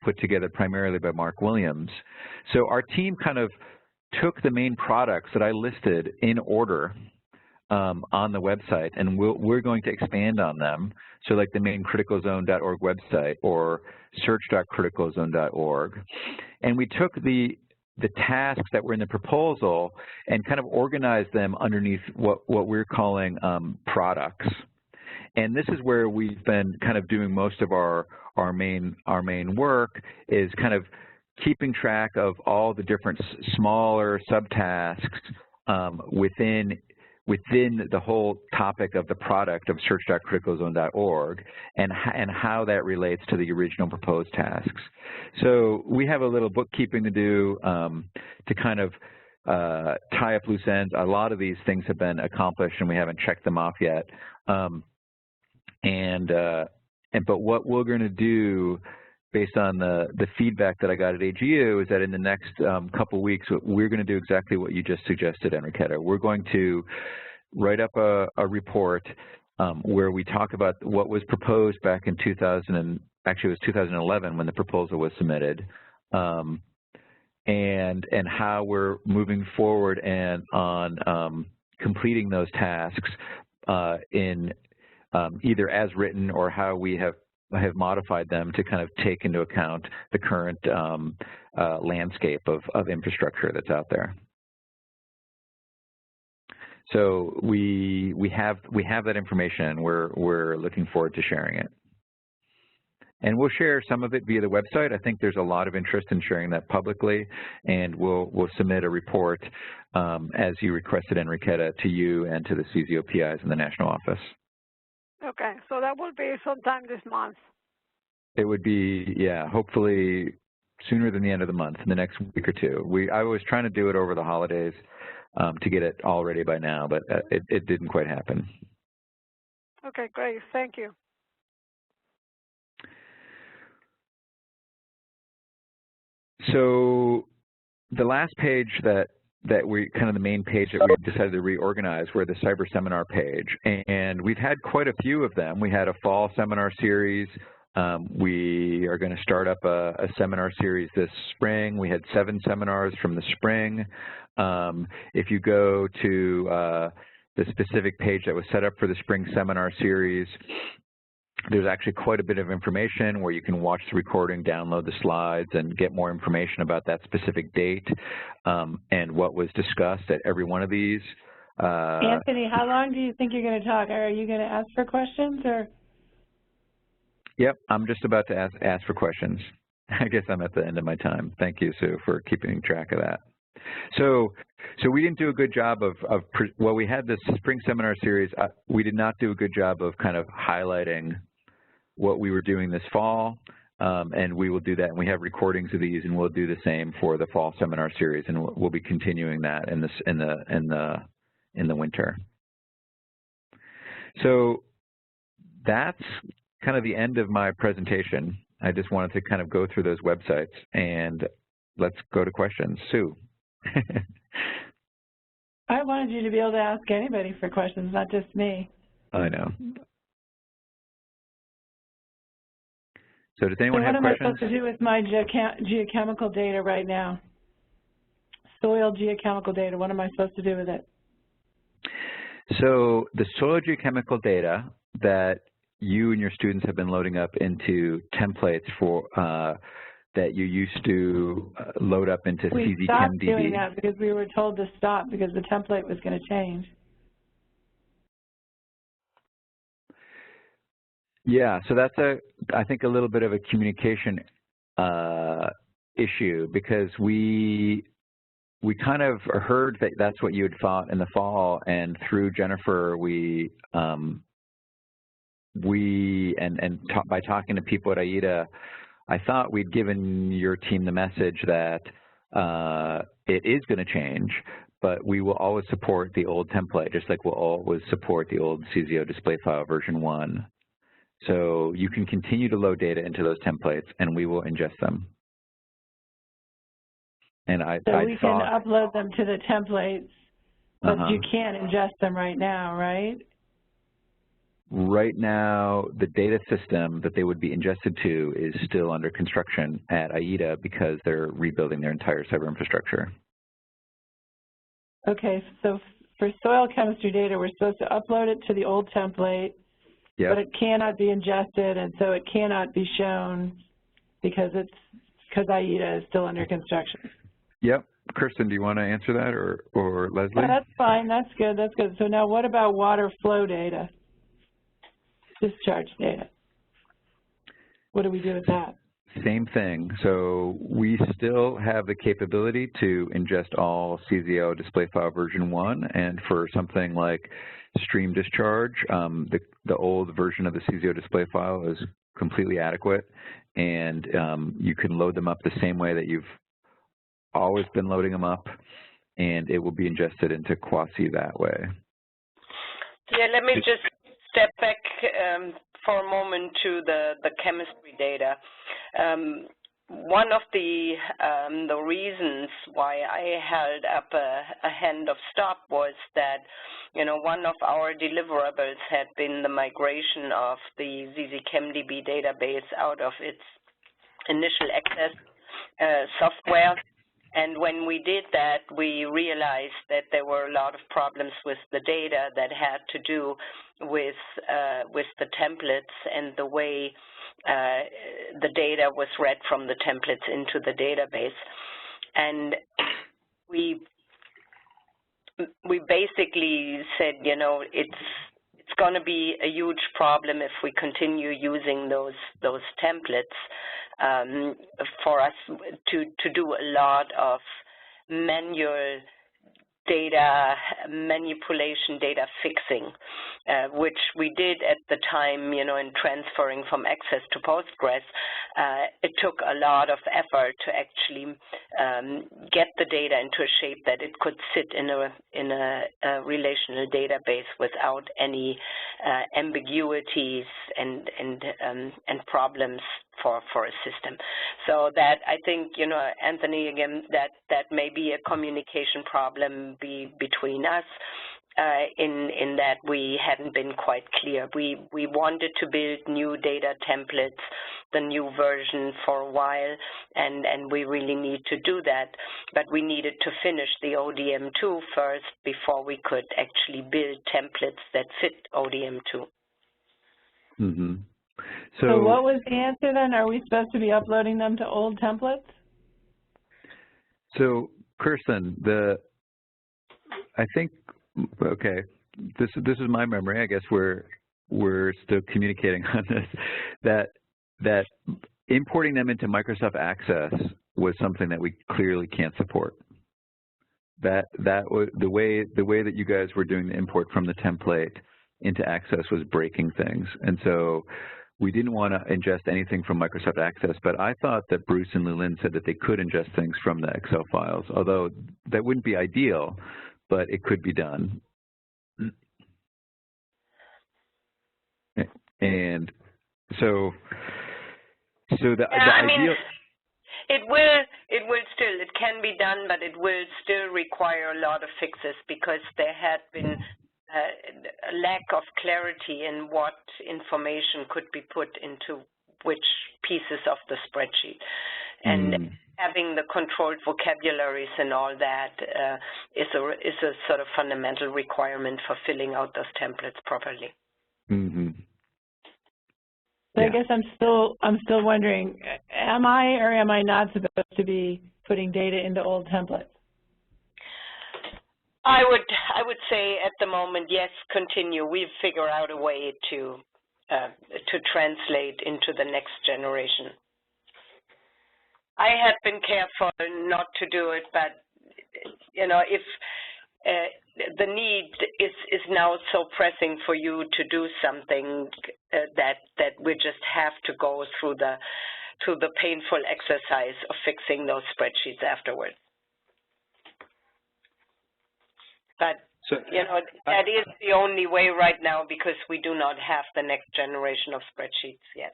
put together primarily by Mark Williams. So our team kind of took the main products that I listed in order on the website, and we're going to expand on them. So like the main criticalzone.org website or search.criticalzone.org. And we took the tasks that were in the proposal and kind of organized them underneath what we're calling products. And this is where we've been kind of doing most of our main work, is kind of keeping track of all the different smaller subtasks within the whole topic of the product of search.criticalzone.org and how that relates to the original proposed tasks. So we have a little bookkeeping to do to kind of tie up loose ends. A lot of these things have been accomplished and we haven't checked them off yet. But what we're going to do based on the feedback that I got at AGU is that in the next couple weeks, we're going to do exactly what you just suggested, Enriqueta. We're going to write up a report where we talk about what was proposed back in actually it was 2011 when the proposal was submitted, and how we're moving forward and on completing those tasks in either as written or how we have modified them to kind of take into account the current landscape of infrastructure that's out there. So we have that information, and we're looking forward to sharing it. And we'll share some of it via the website. I think there's a lot of interest in sharing that publicly, and we'll submit a report as you requested, Enriqueta, to you and to the CZOPIs in the national office. Okay, so that will be sometime this month. It would be, yeah, hopefully sooner than the end of the month, in the next week or two. I was trying to do it over the holidays to get it all ready by now, but it didn't quite happen. Okay, great. Thank you. So the last page that we kind of the main page that we decided to reorganize were the cyber seminar page, and we've had quite a few of them. We had a fall seminar series. We are going to start up a seminar series this spring. We had 7 seminars from the spring. If you go to the specific page that was set up for the spring seminar series, there's actually quite a bit of information where you can watch the recording, download the slides, and get more information about that specific date and what was discussed at every one of these. Anthony, how long do you think you're going to talk? Are you going to ask for questions, or? Yep, I'm just about to ask for questions. I guess I'm at the end of my time. Thank you, Sue, for keeping track of that. So we didn't do a good job well, we had this spring seminar series. We did not do a good job of kind of highlighting what we were doing this fall, and we will do that. And we have recordings of these, and we'll do the same for the fall seminar series, and we'll be continuing that in the winter. So that's kind of the end of my presentation. I just wanted to kind of go through those websites, and let's go to questions. Sue. I wanted you to be able to ask anybody for questions, not just me. I know. So does anyone have questions? What am I supposed to do with my geochemical data right now? Soil geochemical data, what am I supposed to do with it? So the soil geochemical data that you and your students have been loading up into templates for that you used to load up into CZChemDB. We stopped doing that because we were told to stop because the template was going to change. Yeah, so that's I think a little bit of a communication issue, because we kind of heard that that's what you had thought in the fall, and through Jennifer, by talking to people at AIDA, I thought we'd given your team the message that it is going to change, but we will always support the old template, just like we'll always support the old CZO display file version 1. So you can continue to load data into those templates, and we will ingest them. And so we can upload them to the templates, but you can't ingest them right now, right? Right now, the data system that they would be ingested to is still under construction at AIDA because they're rebuilding their entire cyber infrastructure. Okay, so for soil chemistry data, we're supposed to upload it to the old template, but it cannot be ingested, and so it cannot be shown because AIDA is still under construction. Yep. Kirsten, do you want to answer that, or Leslie? Yeah, that's fine. That's good. That's good. So now what about water flow data? Discharge data. What do we do with that? same thing. So we still have the capability to ingest all CZO display file version 1, and for something like stream discharge, the old version of the CZO display file is completely adequate, and you can load them up the same way that you've always been loading them up, and it will be ingested into Quasi that way. Yeah, let me just step back for a moment to the chemistry data. One of the reasons why I held up a hand of stop was that, you know, one of our deliverables had been the migration of the ZZChemDB database out of its initial access software. And when we did that, we realized that there were a lot of problems with the data that had to do with the templates and the way the data was read from the templates into the database. And we basically said, you know, it's going to be a huge problem if we continue using those templates for us to do a lot of manual data manipulation, data fixing, which we did at the time, you know, in transferring from Access to Postgres. It took a lot of effort to actually get the data into a shape that it could sit in a relational database without any ambiguities and problems for a system. So that, I think, you know, Anthony, again, that may be a communication problem between us in that we hadn't been quite clear. We wanted to build new data templates, the new version for a while, and we really need to do that, but we needed to finish the ODM2 first before we could actually build templates that fit ODM2. Mm-hmm. So what was the answer then? Are we supposed to be uploading them to old templates? So, Kirsten, I think, okay, this is my memory. I guess we're still communicating on this. That importing them into Microsoft Access was something that we clearly can't support. That was the way that you guys were doing the import from the template into Access was breaking things, and so we didn't want to ingest anything from Microsoft Access, but I thought that Bruce and Lulin said that they could ingest things from the Excel files, although that wouldn't be ideal, but it could be done. And so the ideal... It can be done, but it will still require a lot of fixes because there had been a lack of clarity in what information could be put into which pieces of the spreadsheet. And having the controlled vocabularies and all that is a sort of fundamental requirement for filling out those templates properly. Mm-hmm. So I guess I'm still wondering, am I or am I not supposed to be putting data into old templates? I would say at the moment, yes, continue. We've figured out a way to translate into the next generation. I had been careful not to do it, but you know, if the need is now so pressing for you to do something that we just have to go through the painful exercise of fixing those spreadsheets afterwards. But you know, that is the only way right now because we do not have the next generation of spreadsheets yet.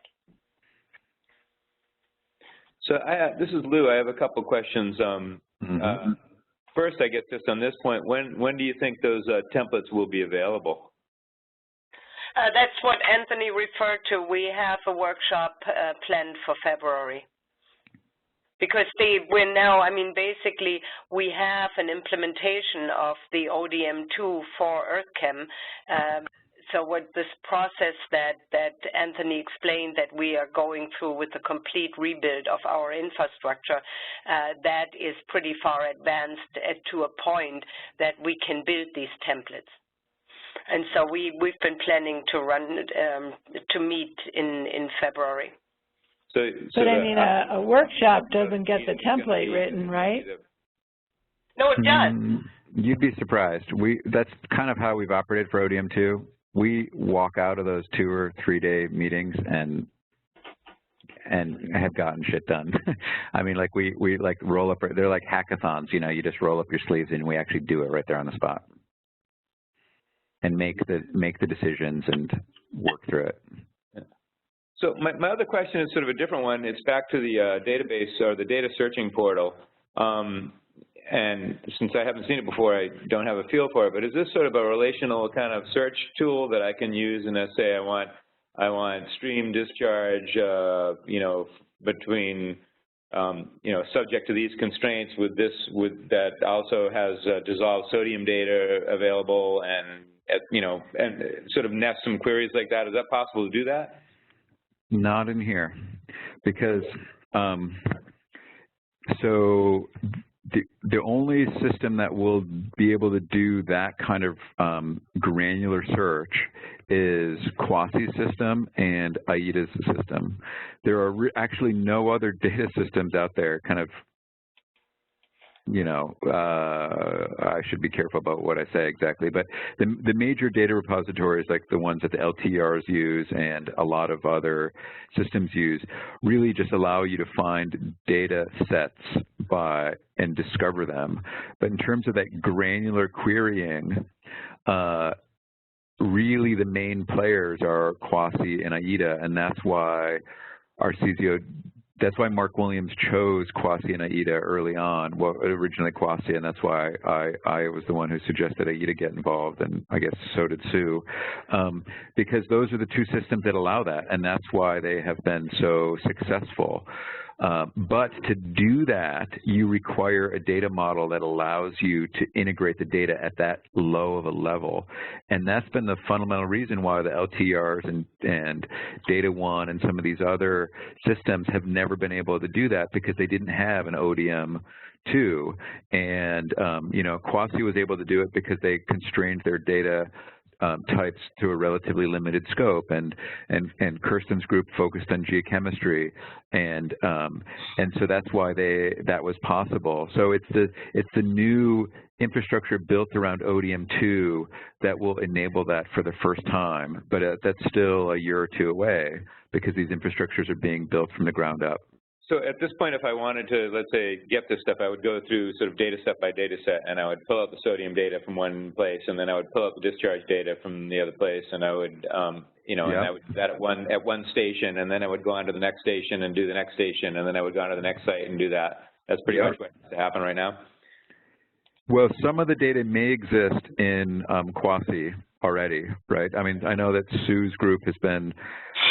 So this is Lou. I have a couple questions. First, I guess just on this point, when do you think those templates will be available? That's what Anthony referred to. We have a workshop planned for February. Because we're now, I mean, basically, we have an implementation of the ODM2 for EarthChem. So what this process that Anthony explained that we are going through with the complete rebuild of our infrastructure, that is pretty far advanced to a point that we can build these templates. And so we've been planning to run to meet in February. But I mean, a workshop doesn't get the template written, right? No, it does. You'd be surprised. That's kind of how we've operated for ODM2. We walk out of those 2 or 3 day meetings and have gotten shit done. I mean, like we like roll up. They're like hackathons. You know, you just roll up your sleeves and we actually do it right there on the spot and make the decisions and work through it. So my other question is sort of a different one. It's back to the database or the data searching portal. And since I haven't seen it before, I don't have a feel for it. But is this sort of a relational kind of search tool that I can use? And let's say I want stream discharge, you know, between, you know, subject to these constraints that also has dissolved sodium data available, and you know, and sort of nest some queries like that. Is that possible to do that? Not in here, because so the only system that will be able to do that kind of granular search is Quasi's system and AIDA's system. There are actually no other data systems out there kind of, you know, I should be careful about what I say exactly, but the major data repositories, like the ones that the LTRs use and a lot of other systems use, really just allow you to find data sets and discover them. But in terms of that granular querying, really the main players are Quasi and AIDA, and that's why our CZO. That's why Mark Williams chose Quasi and AIDA early on, well, originally Quasi, and that's why I was the one who suggested AIDA get involved, and I guess so did Sue, because those are the 2 systems that allow that, and that's why they have been so successful. But to do that, you require a data model that allows you to integrate the data at that low of a level. And that's been the fundamental reason why the LTRs and Data One and some of these other systems have never been able to do that, because they didn't have an ODM2. And, you know, Quasi was able to do it because they constrained their data types to a relatively limited scope, and Kirsten's group focused on geochemistry, and so that's why that was possible. So it's the new infrastructure built around ODM2 that will enable that for the first time, but that's still a year or 2 away, because these infrastructures are being built from the ground up. So at this point, if I wanted to, let's say, get this stuff, I would go through sort of data set by data set, and I would pull out the sodium data from one place, and then I would pull out the discharge data from the other place, and I would, you know, and I would do that at one station, and then I would go on to the next station and do the next station, and then I would go on to the next site and do that. That's pretty much what has to happen right now. Well, some of the data may exist in Quasi already, right? I mean, I know that Sue's group has been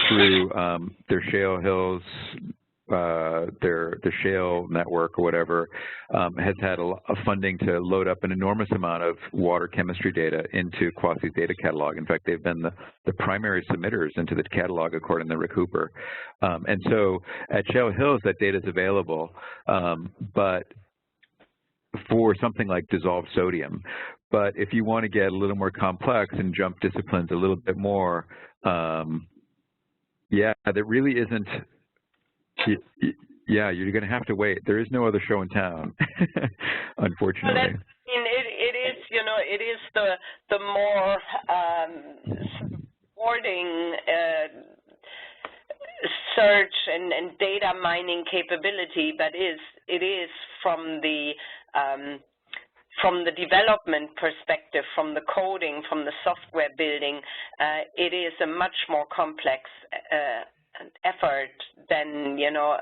through their Shale Hills, the Shale network or whatever, has had a funding to load up an enormous amount of water chemistry data into Quasi's data catalog. In fact, they've been the primary submitters into the catalog, according to Rick Hooper. And so at Shale Hills, that data is available, but for something like dissolved sodium. But if you want to get a little more complex and jump disciplines a little bit more, yeah, there really isn't. Yeah, you're going to have to wait. There is no other show in town, unfortunately. Well, I mean, it is, you know, it is the more supporting search and data mining capability, but it is from the development perspective, from the coding, from the software building, it is a much more complex effort than, you know,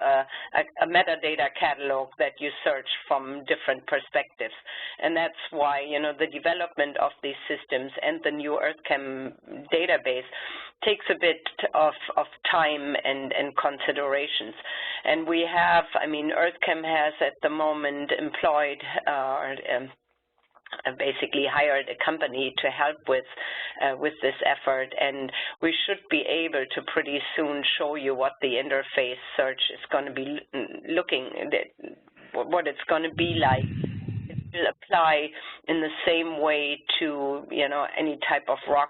a metadata catalog that you search from different perspectives. And that's why, you know, the development of these systems and the new EarthChem database takes a bit of time and considerations. And we have, I mean, EarthChem has at the moment employed basically hired a company to help with this effort, and we should be able to pretty soon show you what the interface search is going to be what it's going to be like. It will apply in the same way to, you know, any type of rock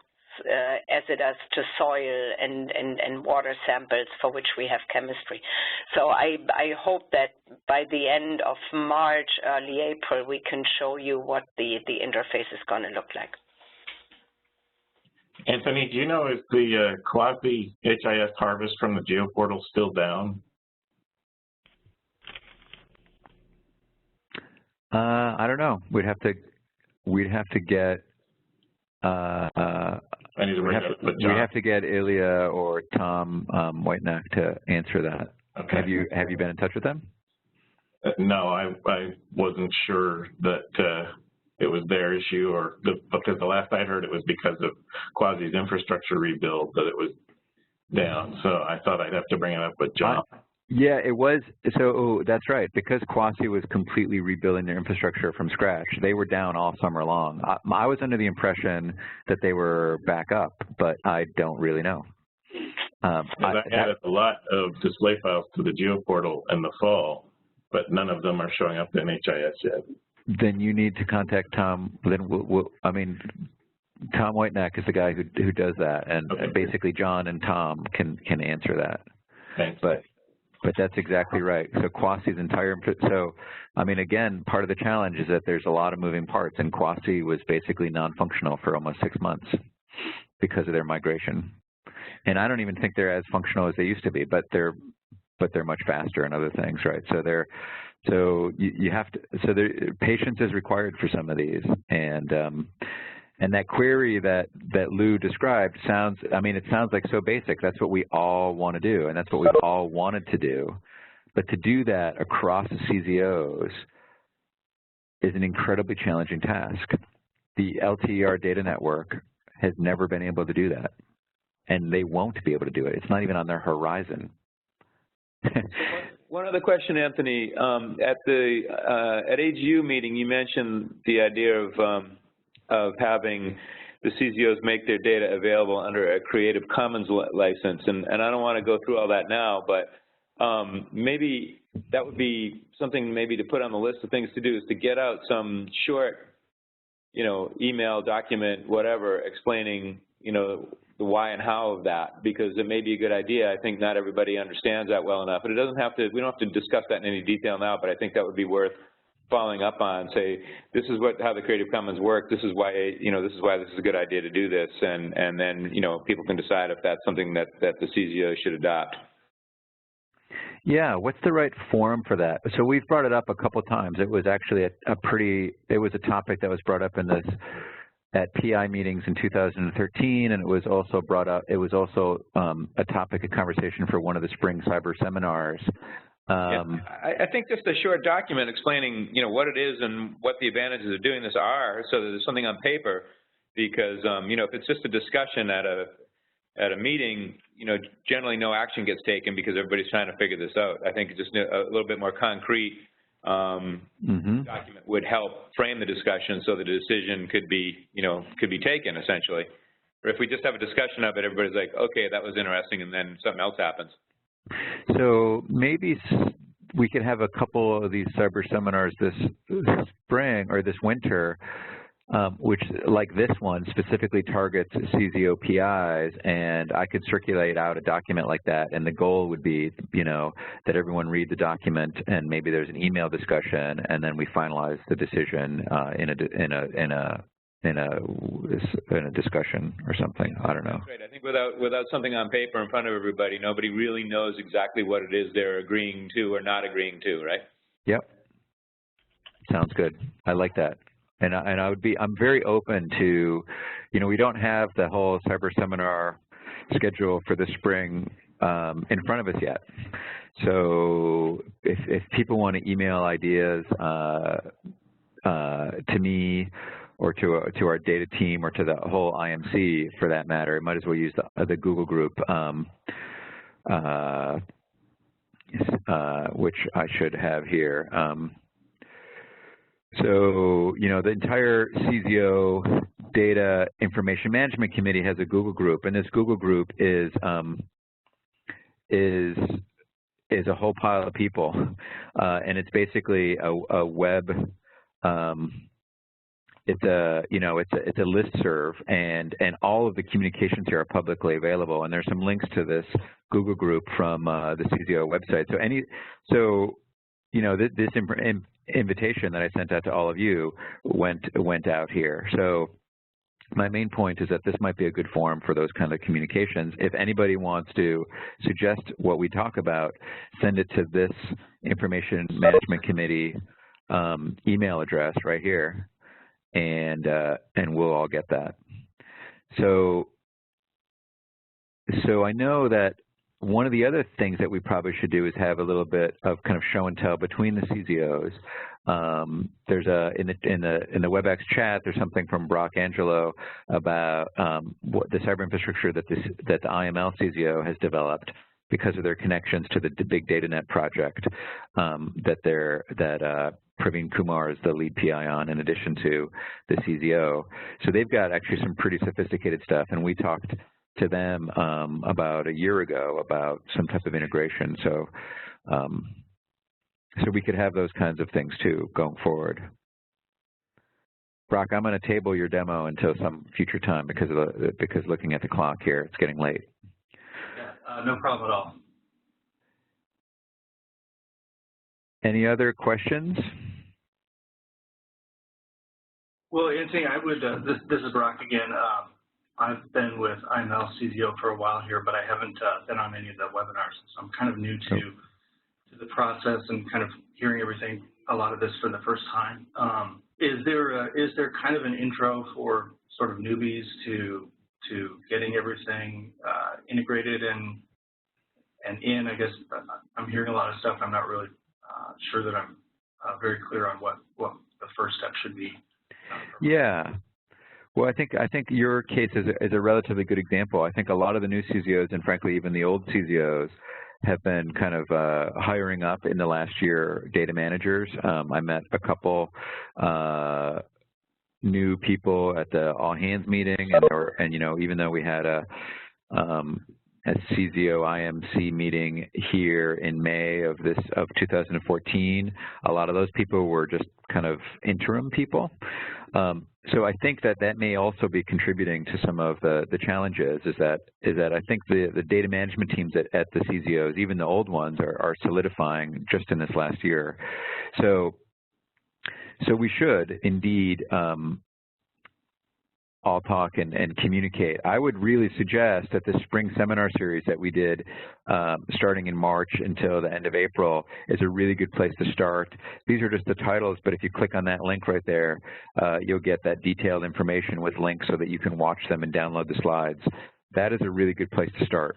as it does to soil and water samples for which we have chemistry. So I hope that by the end of March, early April, we can show you what the interface is going to look like. Anthony, do you know if the quasi-HIS harvest from the GeoPortal is still down? I don't know. We'd have to get. We have to get Ilya or Tom Whitenack to answer that. Okay. Have you been in touch with them? No, I wasn't sure that it was their issue, or because the last I heard it was because of Quasi's infrastructure rebuild that it was down. So I thought I'd have to bring it up with John. Yeah, it was. So that's right. Because Quasi was completely rebuilding their infrastructure from scratch, they were down all summer long. I was under the impression that they were back up, but I don't really know. I added a lot of display files to the GeoPortal in the fall, but none of them are showing up in HIS yet. Then you need to contact Tom. Then Tom Whitenack is the guy who does that, and basically John and Tom can answer that. Thanks. But that's exactly right. So Quasi's entire, again, part of the challenge is that there's a lot of moving parts, and Quasi was basically non-functional for almost 6 months because of their migration. And I don't even think they're as functional as they used to be, but they're much faster and other things, right? So patience is required for some of these, and that query that Lou described sounds like so basic. That's what we all want to do, and that's what we've all wanted to do. But to do that across CZOs is an incredibly challenging task. The LTER data network has never been able to do that, and they won't be able to do it. It's not even on their horizon. One other question, Anthony. At AGU meeting, you mentioned the idea of having the CZOs make their data available under a Creative Commons license, and I don't want to go through all that now, but maybe that would be something maybe to put on the list of things to do, is to get out some short, email, document, whatever, explaining, the why and how of that, because it may be a good idea. I think not everybody understands that well enough, but it doesn't have to, we don't have to discuss that in any detail now, but I think that would be worth following up on. Say, this is how the Creative Commons work, this is why, this is a good idea to do this, and then, people can decide if that's something that the CZO should adopt. Yeah, what's the right forum for that? So we've brought it up a couple of times. It was actually it was a topic that was brought up at PI meetings in 2013, and it was also brought up, it was also a topic of conversation for one of the spring cyber seminars. I think just a short document explaining, what it is and what the advantages of doing this are, so that there's something on paper, because, if it's just a discussion at a meeting, generally no action gets taken because everybody's trying to figure this out. I think just a little bit more concrete document would help frame the discussion so that a decision could be taken, essentially. Or if we just have a discussion of it, everybody's like, okay, that was interesting, and then something else happens. So maybe we could have a couple of these cyber seminars this spring or this winter, which, like this one, specifically targets CZO PIs, and I could circulate out a document like that, and the goal would be, that everyone read the document, and maybe there's an email discussion, and then we finalize the decision in a discussion or something. I don't know. That's right. I think without something on paper in front of everybody, nobody really knows exactly what it is they're agreeing to or not agreeing to, right? Yep. Sounds good. I like that. And I'm very open to, we don't have the whole cyber seminar schedule for the spring in front of us yet. So if people want to email ideas to me or to our data team or to the whole IMC for that matter, might as well use the Google group, which I should have here. So, the entire CZO Data Information Management Committee has a Google group, and this Google group is a whole pile of people, and it's basically a web it's a listserv, and all of the communications here are publicly available. And there's some links to this Google group from the CZO website. So this invitation that I sent out to all of you went out here. So my main point is that this might be a good forum for those kind of communications. If anybody wants to suggest what we talk about, send it to this Information Management Committee email address right here, and we'll all get that. So I know that one of the other things that we probably should do is have a little bit of kind of show and tell between the CZOs. There's in the WebEx chat, there's something from Brock Angelo about what the cyber infrastructure that the IML CZO has developed because of their connections to the Big Data Net project that Praveen Kumar is the lead PI on, in addition to the CZO. So they've got actually some pretty sophisticated stuff, and we talked to them about a year ago about some type of integration. So we could have those kinds of things too going forward. Brock, I'm going to table your demo until some future time because looking at the clock here, it's getting late. Yeah, no problem at all. Any other questions? Well, Anthony, I would. This is Brock again. I've been with IML CZO for a while here, but I haven't been on any of the webinars, so I'm kind of new to the process and kind of hearing a lot of this for the first time. Is there kind of an intro for sort of newbies to getting everything integrated and in? I guess I'm hearing a lot of stuff. I'm not really sure that I'm very clear on what the first step should be. Yeah. Well, I think your case is a relatively good example. I think a lot of the new CZOs, and frankly even the old CZOs, have been kind of hiring up in the last year data managers. I met a couple new people at the all hands meeting, and even though we had a CZO IMC meeting here in May of 2014, a lot of those people were just kind of interim people. So I think that may also be contributing to some of the challenges. Is that I think the data management teams at the CZOs, even the old ones, are solidifying just in this last year. So we should indeed all talk and communicate. I would really suggest that the spring seminar series that we did starting in March until the end of April is a really good place to start. These are just the titles, but if you click on that link right there, you'll get that detailed information with links so that you can watch them and download the slides. That is a really good place to start.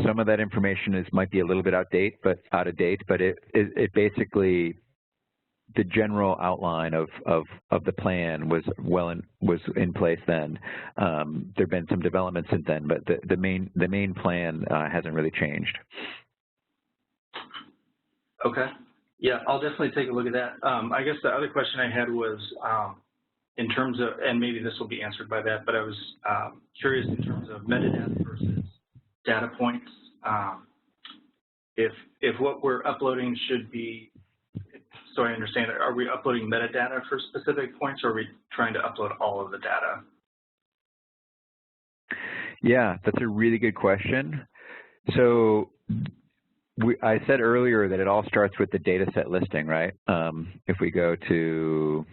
Some of that information might be a little bit out of date, but it basically, the general outline of the plan was in place then. There've been some developments since then, but the main plan hasn't really changed. Okay. Yeah, I'll definitely take a look at that. I guess the other question I had was in terms of, and maybe this will be answered by that, but I was curious in terms of metadata versus data points. If what we're uploading should be, so I understand, are we uploading metadata for specific points, or are we trying to upload all of the data? Yeah, that's a really good question. So I said earlier that it all starts with the data set listing, right? If we go to,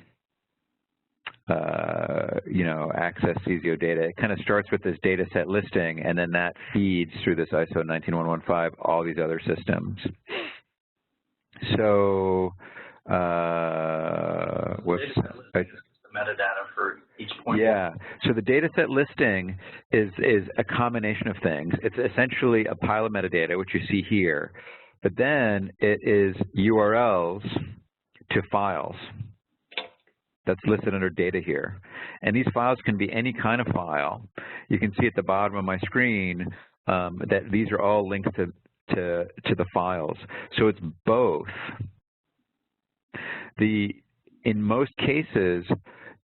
access CZO data, it kind of starts with this data set listing, and then that feeds through this ISO 19115 all these other systems. So, the metadata for each point. Yeah, so the data set listing is a combination of things. It's essentially a pile of metadata, which you see here, but then it is URLs to files that's listed under data here. And these files can be any kind of file. You can see at the bottom of my screen that these are all linked to the files. So it's both. In most cases,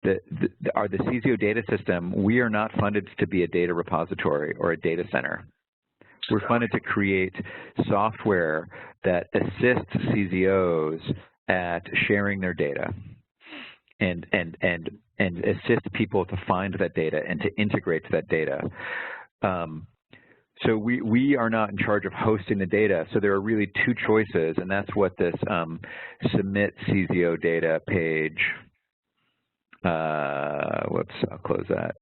the CZO data system, we are not funded to be a data repository or a data center. We're funded to create software that assists CZOs at sharing their data. assist people to find that data and to integrate to that data. So we are not in charge of hosting the data. So there are really two choices, and that's what this submit CZOData page. Whoops, I'll close that.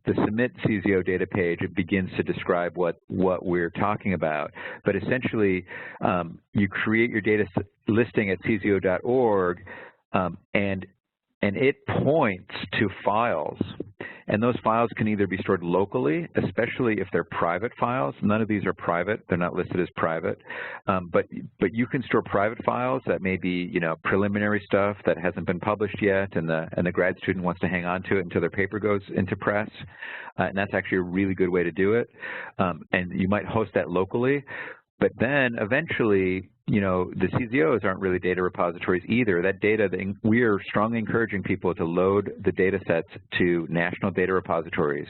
The submit CZOData page, it begins to describe what we're talking about. But essentially, you create your data listing at CZO.org, and it points to files. And those files can either be stored locally, especially if they're private files. None of these are private; they're not listed as private. But you can store private files that may be, preliminary stuff that hasn't been published yet, and the grad student wants to hang on to it until their paper goes into press. And that's actually a really good way to do it. And you might host that locally. But then eventually, the CZOs aren't really data repositories either. That data, we are strongly encouraging people to load the data sets to national data repositories,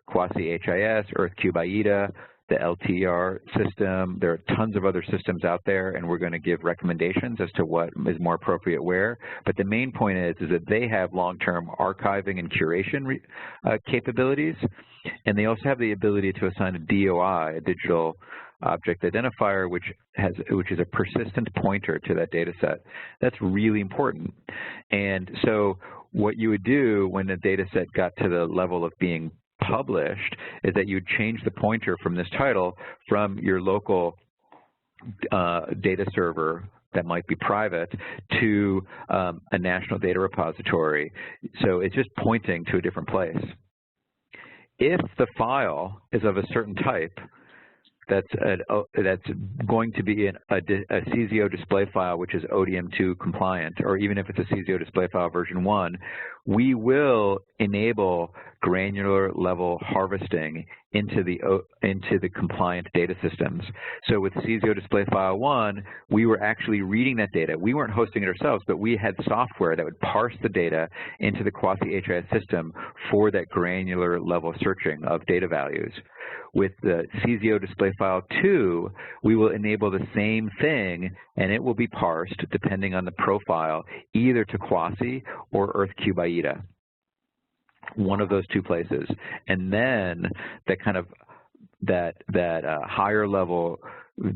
Quasi-HIS, EarthCube IDA, the LTR system. There are tons of other systems out there, and we're going to give recommendations as to what is more appropriate where. But the main point is that they have long-term archiving and curation capabilities, and they also have the ability to assign a DOI, a digital object identifier, which is a persistent pointer to that data set. That's really important. And so what you would do when the data set got to the level of being published is that you would change the pointer from this title from your local data server that might be private to a national data repository. So it's just pointing to a different place. If the file is of a certain type, that's going to be a CZO display file, which is ODM2 compliant, or even if it's a CZO display file version 1, we will enable granular level harvesting into the compliant data systems. So with CZO display file 1, we were actually reading that data. We weren't hosting it ourselves, but we had software that would parse the data into the Quasi-HIS system for that granular level searching of data values. With the CZO display file 2, we will enable the same thing, and it will be parsed depending on the profile, either to Quasi or EarthCube IDA, one of those two places. And then that higher level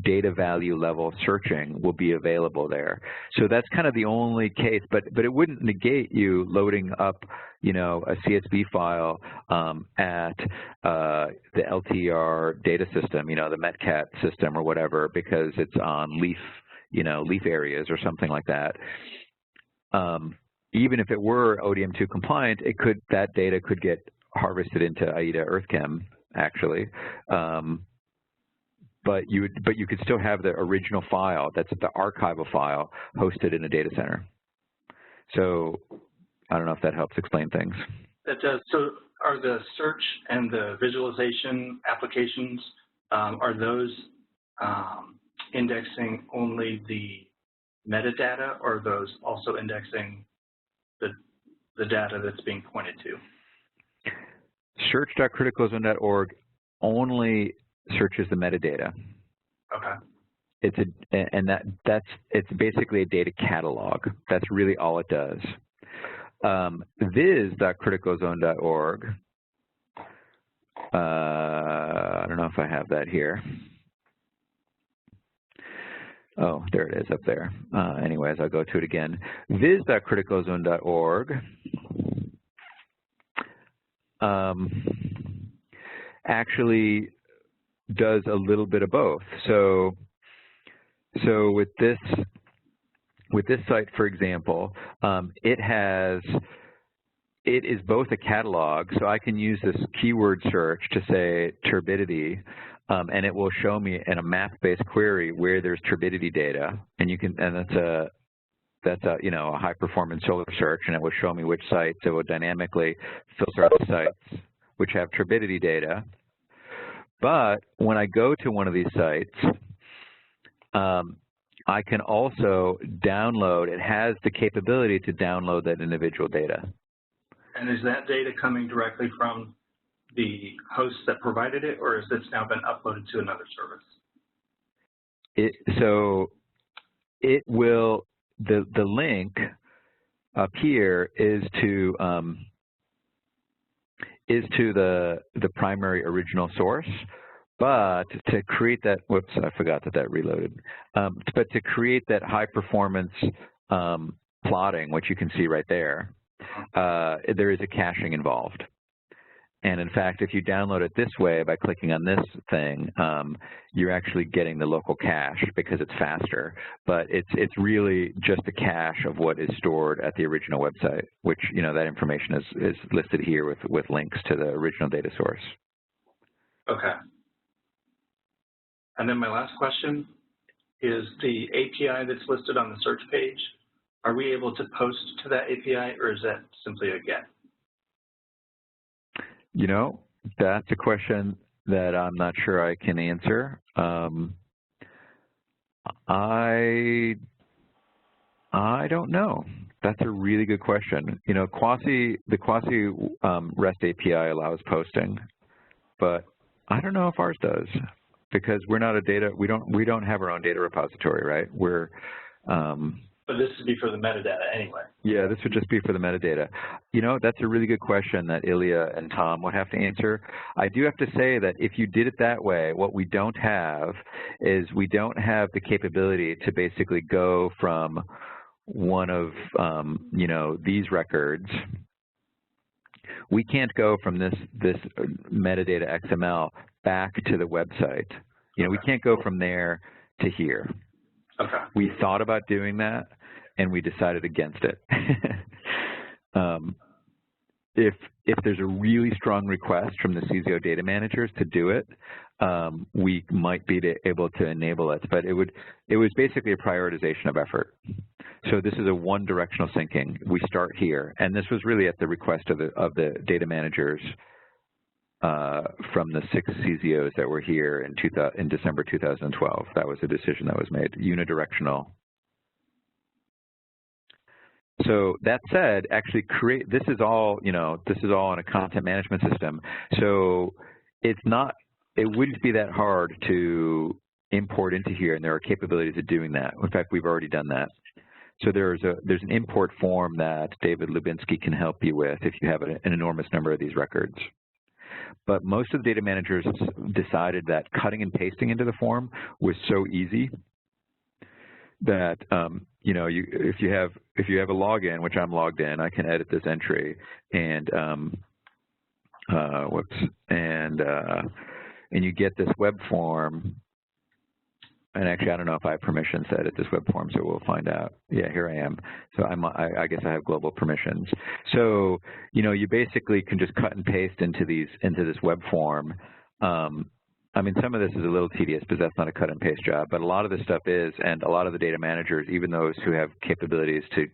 data value level searching will be available there. So that's kind of the only case, but it wouldn't negate you loading up, a CSV file at the LTR data system, the Metcat system or whatever, because it's on leaf areas or something like that. Even if it were ODM2 compliant, that data could get harvested into IDA EarthChem actually. But you could still have the original file, that's the archival file, hosted in a data center. So I don't know if that helps explain things. That does. So are the search and the visualization applications, are those indexing only the metadata, or are those also indexing the data that's being pointed to? Search.criticalzone.org only searches the metadata. Okay. It's basically a data catalog. That's really all it does. Viz.criticalzone.org. I don't know if I have that here. Oh, there it is up there. Anyways, I'll go to it again. Viz.criticalzone.org actually does a little bit of both. So with this site, for example, it is both a catalog, so I can use this keyword search to say turbidity, and it will show me in a math-based query where there's turbidity data, and that's a high-performance solar search, and it will show me which sites. It will dynamically filter out the sites which have turbidity data. But when I go to one of these sites, I can also download. It has the capability to download that individual data. And is that data coming directly from the host that provided it, or has this now been uploaded to another service? So it will, the link up here is to the primary original source. But to create that, whoops, I forgot that reloaded. But to create that high performance plotting, which you can see right there, there is a caching involved. And in fact, if you download it this way by clicking on this thing, you're actually getting the local cache because it's faster. But it's really just a cache of what is stored at the original website, which, you know, that information is listed here with links to the original data source. Okay. And then my last question is the API that's listed on the search page. Are we able to post to that API, or is that simply a GET? You know, that's a question that I'm not sure I can answer. I don't know. That's a really good question. You know, the Quasi REST API allows posting, but I don't know if ours does, because we're not a data. We don't have our own data repository, right? We're But this would be for the metadata anyway. Yeah, this would just be for the metadata. You know, that's a really good question that Ilya and Tom would have to answer. I do have to say that if you did it that way, what we don't have is we don't have the capability to basically go from one of, you know, these records. We can't go from this metadata XML back to the website. You know, we can't go from there to here. Okay. We thought about doing that, and we decided against it. If there's a really strong request from the CZO data managers to do it, we might be able to enable it. But it was basically a prioritization of effort. So this is a one-directional syncing. We start here, and this was really at the request of the data managers from the 6 CZOs that were here in December 2012. That was a decision that was made, unidirectional. So that said, actually this is all, you know, this is all in a content management system. So it wouldn't be that hard to import into here, and there are capabilities of doing that. In fact, we've already done that. So there's an import form that David Lubinsky can help you with if you have an enormous number of these records. But most of the data managers decided that cutting and pasting into the form was so easy that you know, if you have a login, which I'm logged in, I can edit this entry and and you get this web form. And actually, I don't know if I have permissions to edit this web form, so we'll find out. Yeah, here I am. So I guess I have global permissions. So, you know, you basically can just cut and paste into this web form. I mean, some of this is a little tedious because that's not a cut and paste job, but a lot of this stuff is, and a lot of the data managers, even those who have capabilities to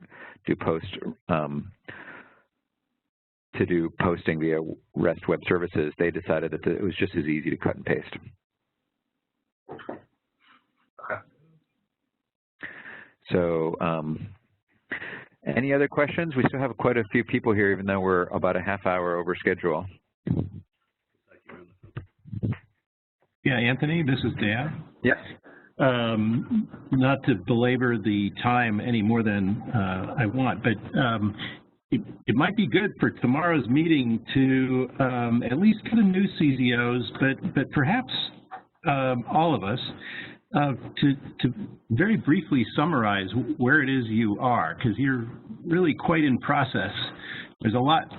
do posting via REST web services, they decided that it was just as easy to cut and paste. Okay. So any other questions? We still have quite a few people here, even though we're about a half hour over schedule. Yeah, Anthony, this is Dan. Yes. Not to belabor the time any more than I want, but it might be good for tomorrow's meeting to at least for the new CZOs, but perhaps all of us, to very briefly summarize where it is you are, because you're really quite in process. There's a lot,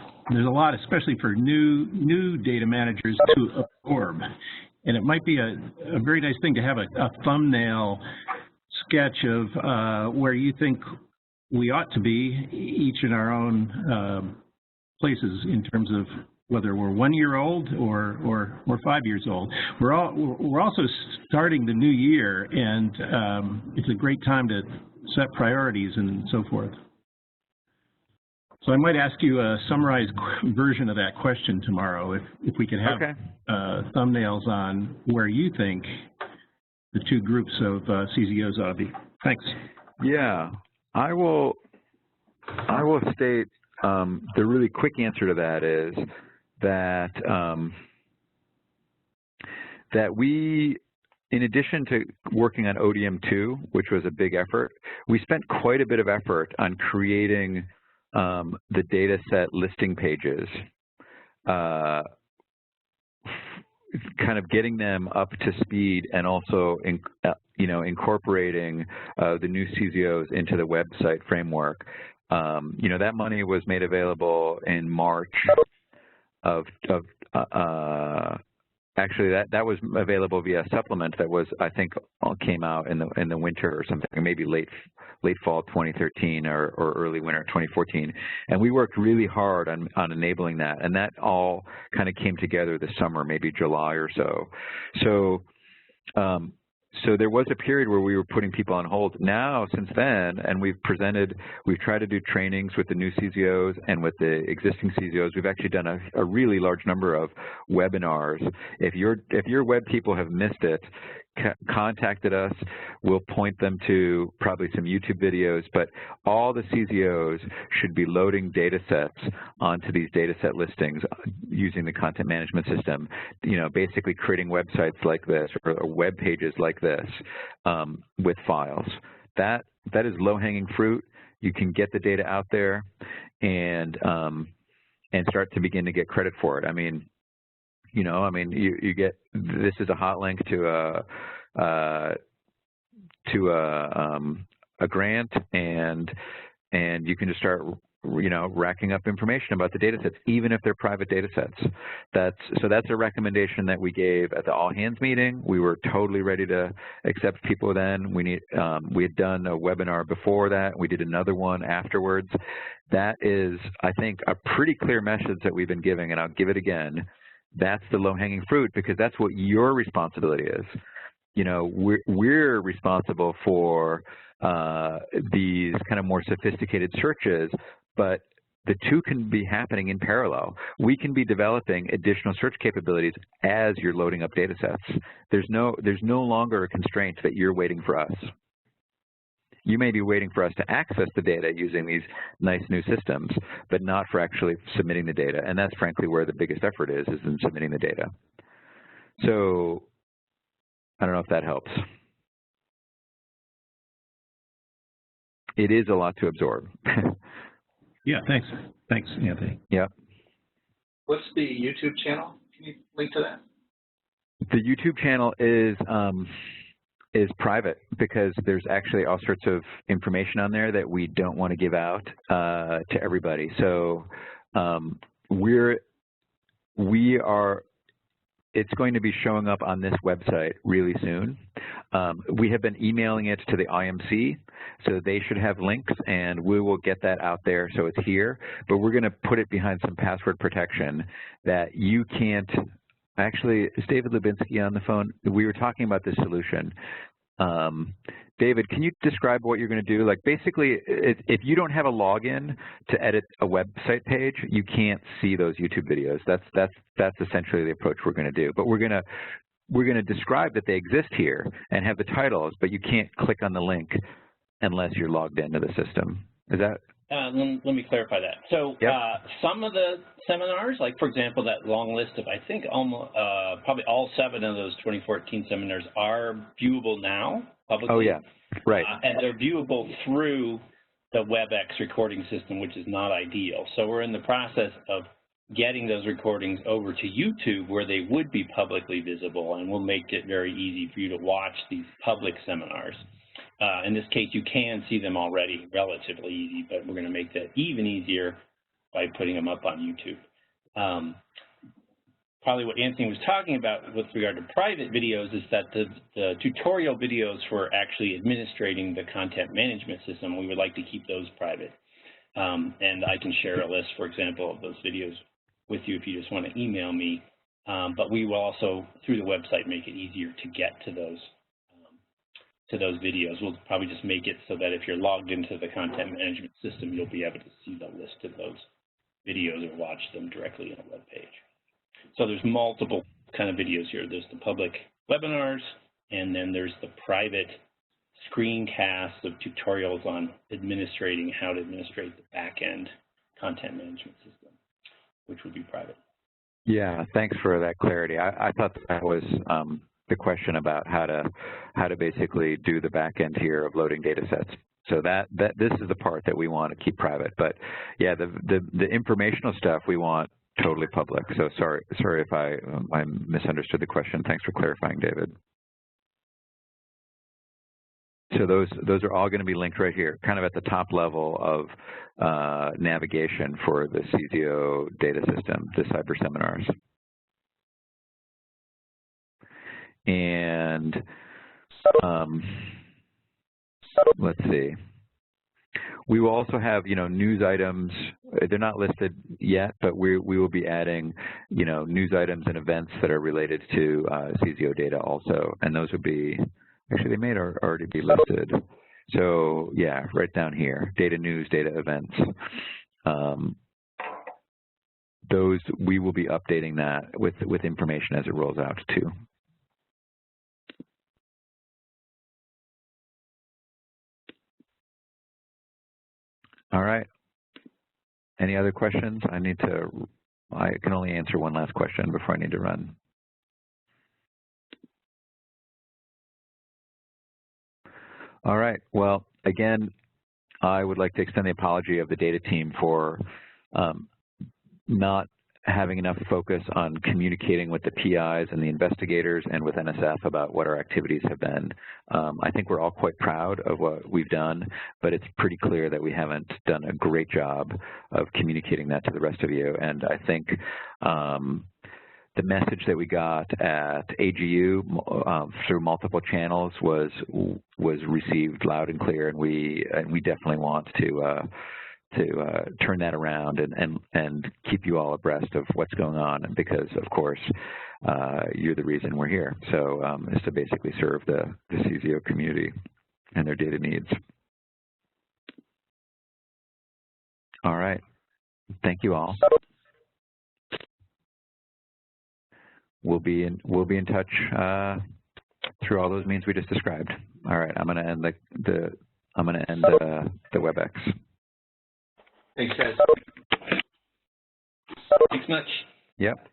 especially for new data managers to absorb. And it might be a very nice thing to have a thumbnail sketch of where you think we ought to be, each in our own places, in terms of whether we're 1 year old or 5 years old. We're also starting the new year, and it's a great time to set priorities and so forth. So I might ask you a summarized version of that question tomorrow, if we could have thumbnails on where you think the two groups of CZOs ought to be. Thanks. Yeah, I will state the really quick answer to that is that that we, in addition to working on ODM2, which was a big effort, we spent quite a bit of effort on creating the data set listing pages, kind of getting them up to speed, and also incorporating the new CZOs into the website framework. That money was made available in March actually, that was available via supplement that was, I think, came out in the winter or something, maybe late fall 2013 or early winter 2014. And we worked really hard on enabling that, and that all kind of came together this summer, maybe July or so. So there was a period where we were putting people on hold. Now, since then, and we've tried to do trainings with the new CZOs and with the existing CZOs. We've actually done a really large number of webinars. If your web people have missed it, contacted us. We'll point them to probably some YouTube videos, but all the CZOs should be loading data sets onto these data set listings using the content management system, basically creating websites like this or web pages like this with files. That is low-hanging fruit. You can get the data out there and start to begin to get credit for it. You get, this is a hot link to a grant, and you can just start racking up information about the data sets, even if they're private data sets. So that's a recommendation that we gave at the all hands meeting. We were totally ready to accept people then. We had done a webinar before that. We did another one afterwards. That is, I think, a pretty clear message that we've been giving, and I'll give it again. That's the low-hanging fruit, because that's what your responsibility is. We're responsible for these kind of more sophisticated searches, but the two can be happening in parallel. We can be developing additional search capabilities as you're loading up data sets. There's no longer a constraint that you're waiting for us. You may be waiting for us to access the data using these nice new systems, but not for actually submitting the data. And that's frankly where the biggest effort is in submitting the data. So I don't know if that helps. It is a lot to absorb. Yeah, thanks. Thanks, Anthony. Yeah. What's the YouTube channel? Can you link to that? The YouTube channel is private, because there's actually all sorts of information on there that we don't want to give out to everybody. So it's going to be showing up on this website really soon. We have been emailing it to the IMC, so they should have links, and we will get that out there so it's here. But we're going to put it behind some password protection that you can't. Actually, is David Lubinsky on the phone? We were talking about this solution. David, can you describe what you're going to do? Like, basically, if you don't have a login to edit a website page, you can't see those YouTube videos. That's essentially the approach we're going to do. But we're going to describe that they exist here and have the titles, but you can't click on the link unless you're logged into the system. Is that? Let me clarify that. So yep. Some of the seminars, like for example, that long list of, I think almost, probably all 7 of those 2014 seminars are viewable now publicly. Oh yeah, right. And they're viewable through the WebEx recording system, which is not ideal. So we're in the process of getting those recordings over to YouTube, where they would be publicly visible, and we'll make it very easy for you to watch these public seminars. In this case, you can see them already, relatively easy, but we're going to make that even easier by putting them up on YouTube. Probably what Anthony was talking about with regard to private videos is that the tutorial videos for actually administrating the content management system, we would like to keep those private. And I can share a list, for example, of those videos with you if you just want to email me. But we will also, through the website, make it easier to get to those videos. We'll probably just make it so that if you're logged into the content management system, you'll be able to see the list of those videos or watch them directly on a web page. So there's multiple kind of videos here. There's the public webinars, and then there's the private screencasts of tutorials on administrating, how to administrate the back-end content management system, which would be private. Yeah, thanks for that clarity. I thought that was the question about how to basically do the back end here of loading data sets. So this is the part that we want to keep private. But yeah, the informational stuff we want totally public. So sorry if I misunderstood the question. Thanks for clarifying, David. So those are all going to be linked right here, kind of at the top level of navigation for the CZO data system, the cyber seminars. And let's see. We will also have, news items. They're not listed yet, but we will be adding, news items and events that are related to CZO data also, and those would be. Actually, they may already be listed. So yeah, right down here, data news, data events. Those, we will be updating that with information as it rolls out too. All right. Any other questions? I can only answer one last question before I need to run. All right. Well, again, I would like to extend the apology of the data team for not having enough focus on communicating with the PIs and the investigators and with NSF about what our activities have been. I think we're all quite proud of what we've done, but it's pretty clear that we haven't done a great job of communicating that to the rest of you. And I think the message that we got at AGU through multiple channels was received loud and clear, and we definitely want to turn that around and keep you all abreast of what's going on, because of course you're the reason we're here. So is to basically serve the CZO community and their data needs. All right, thank you all. We'll be in touch through all those means we just described. All right, I'm going to end the WebEx. Thanks, guys. Thanks much. Yep.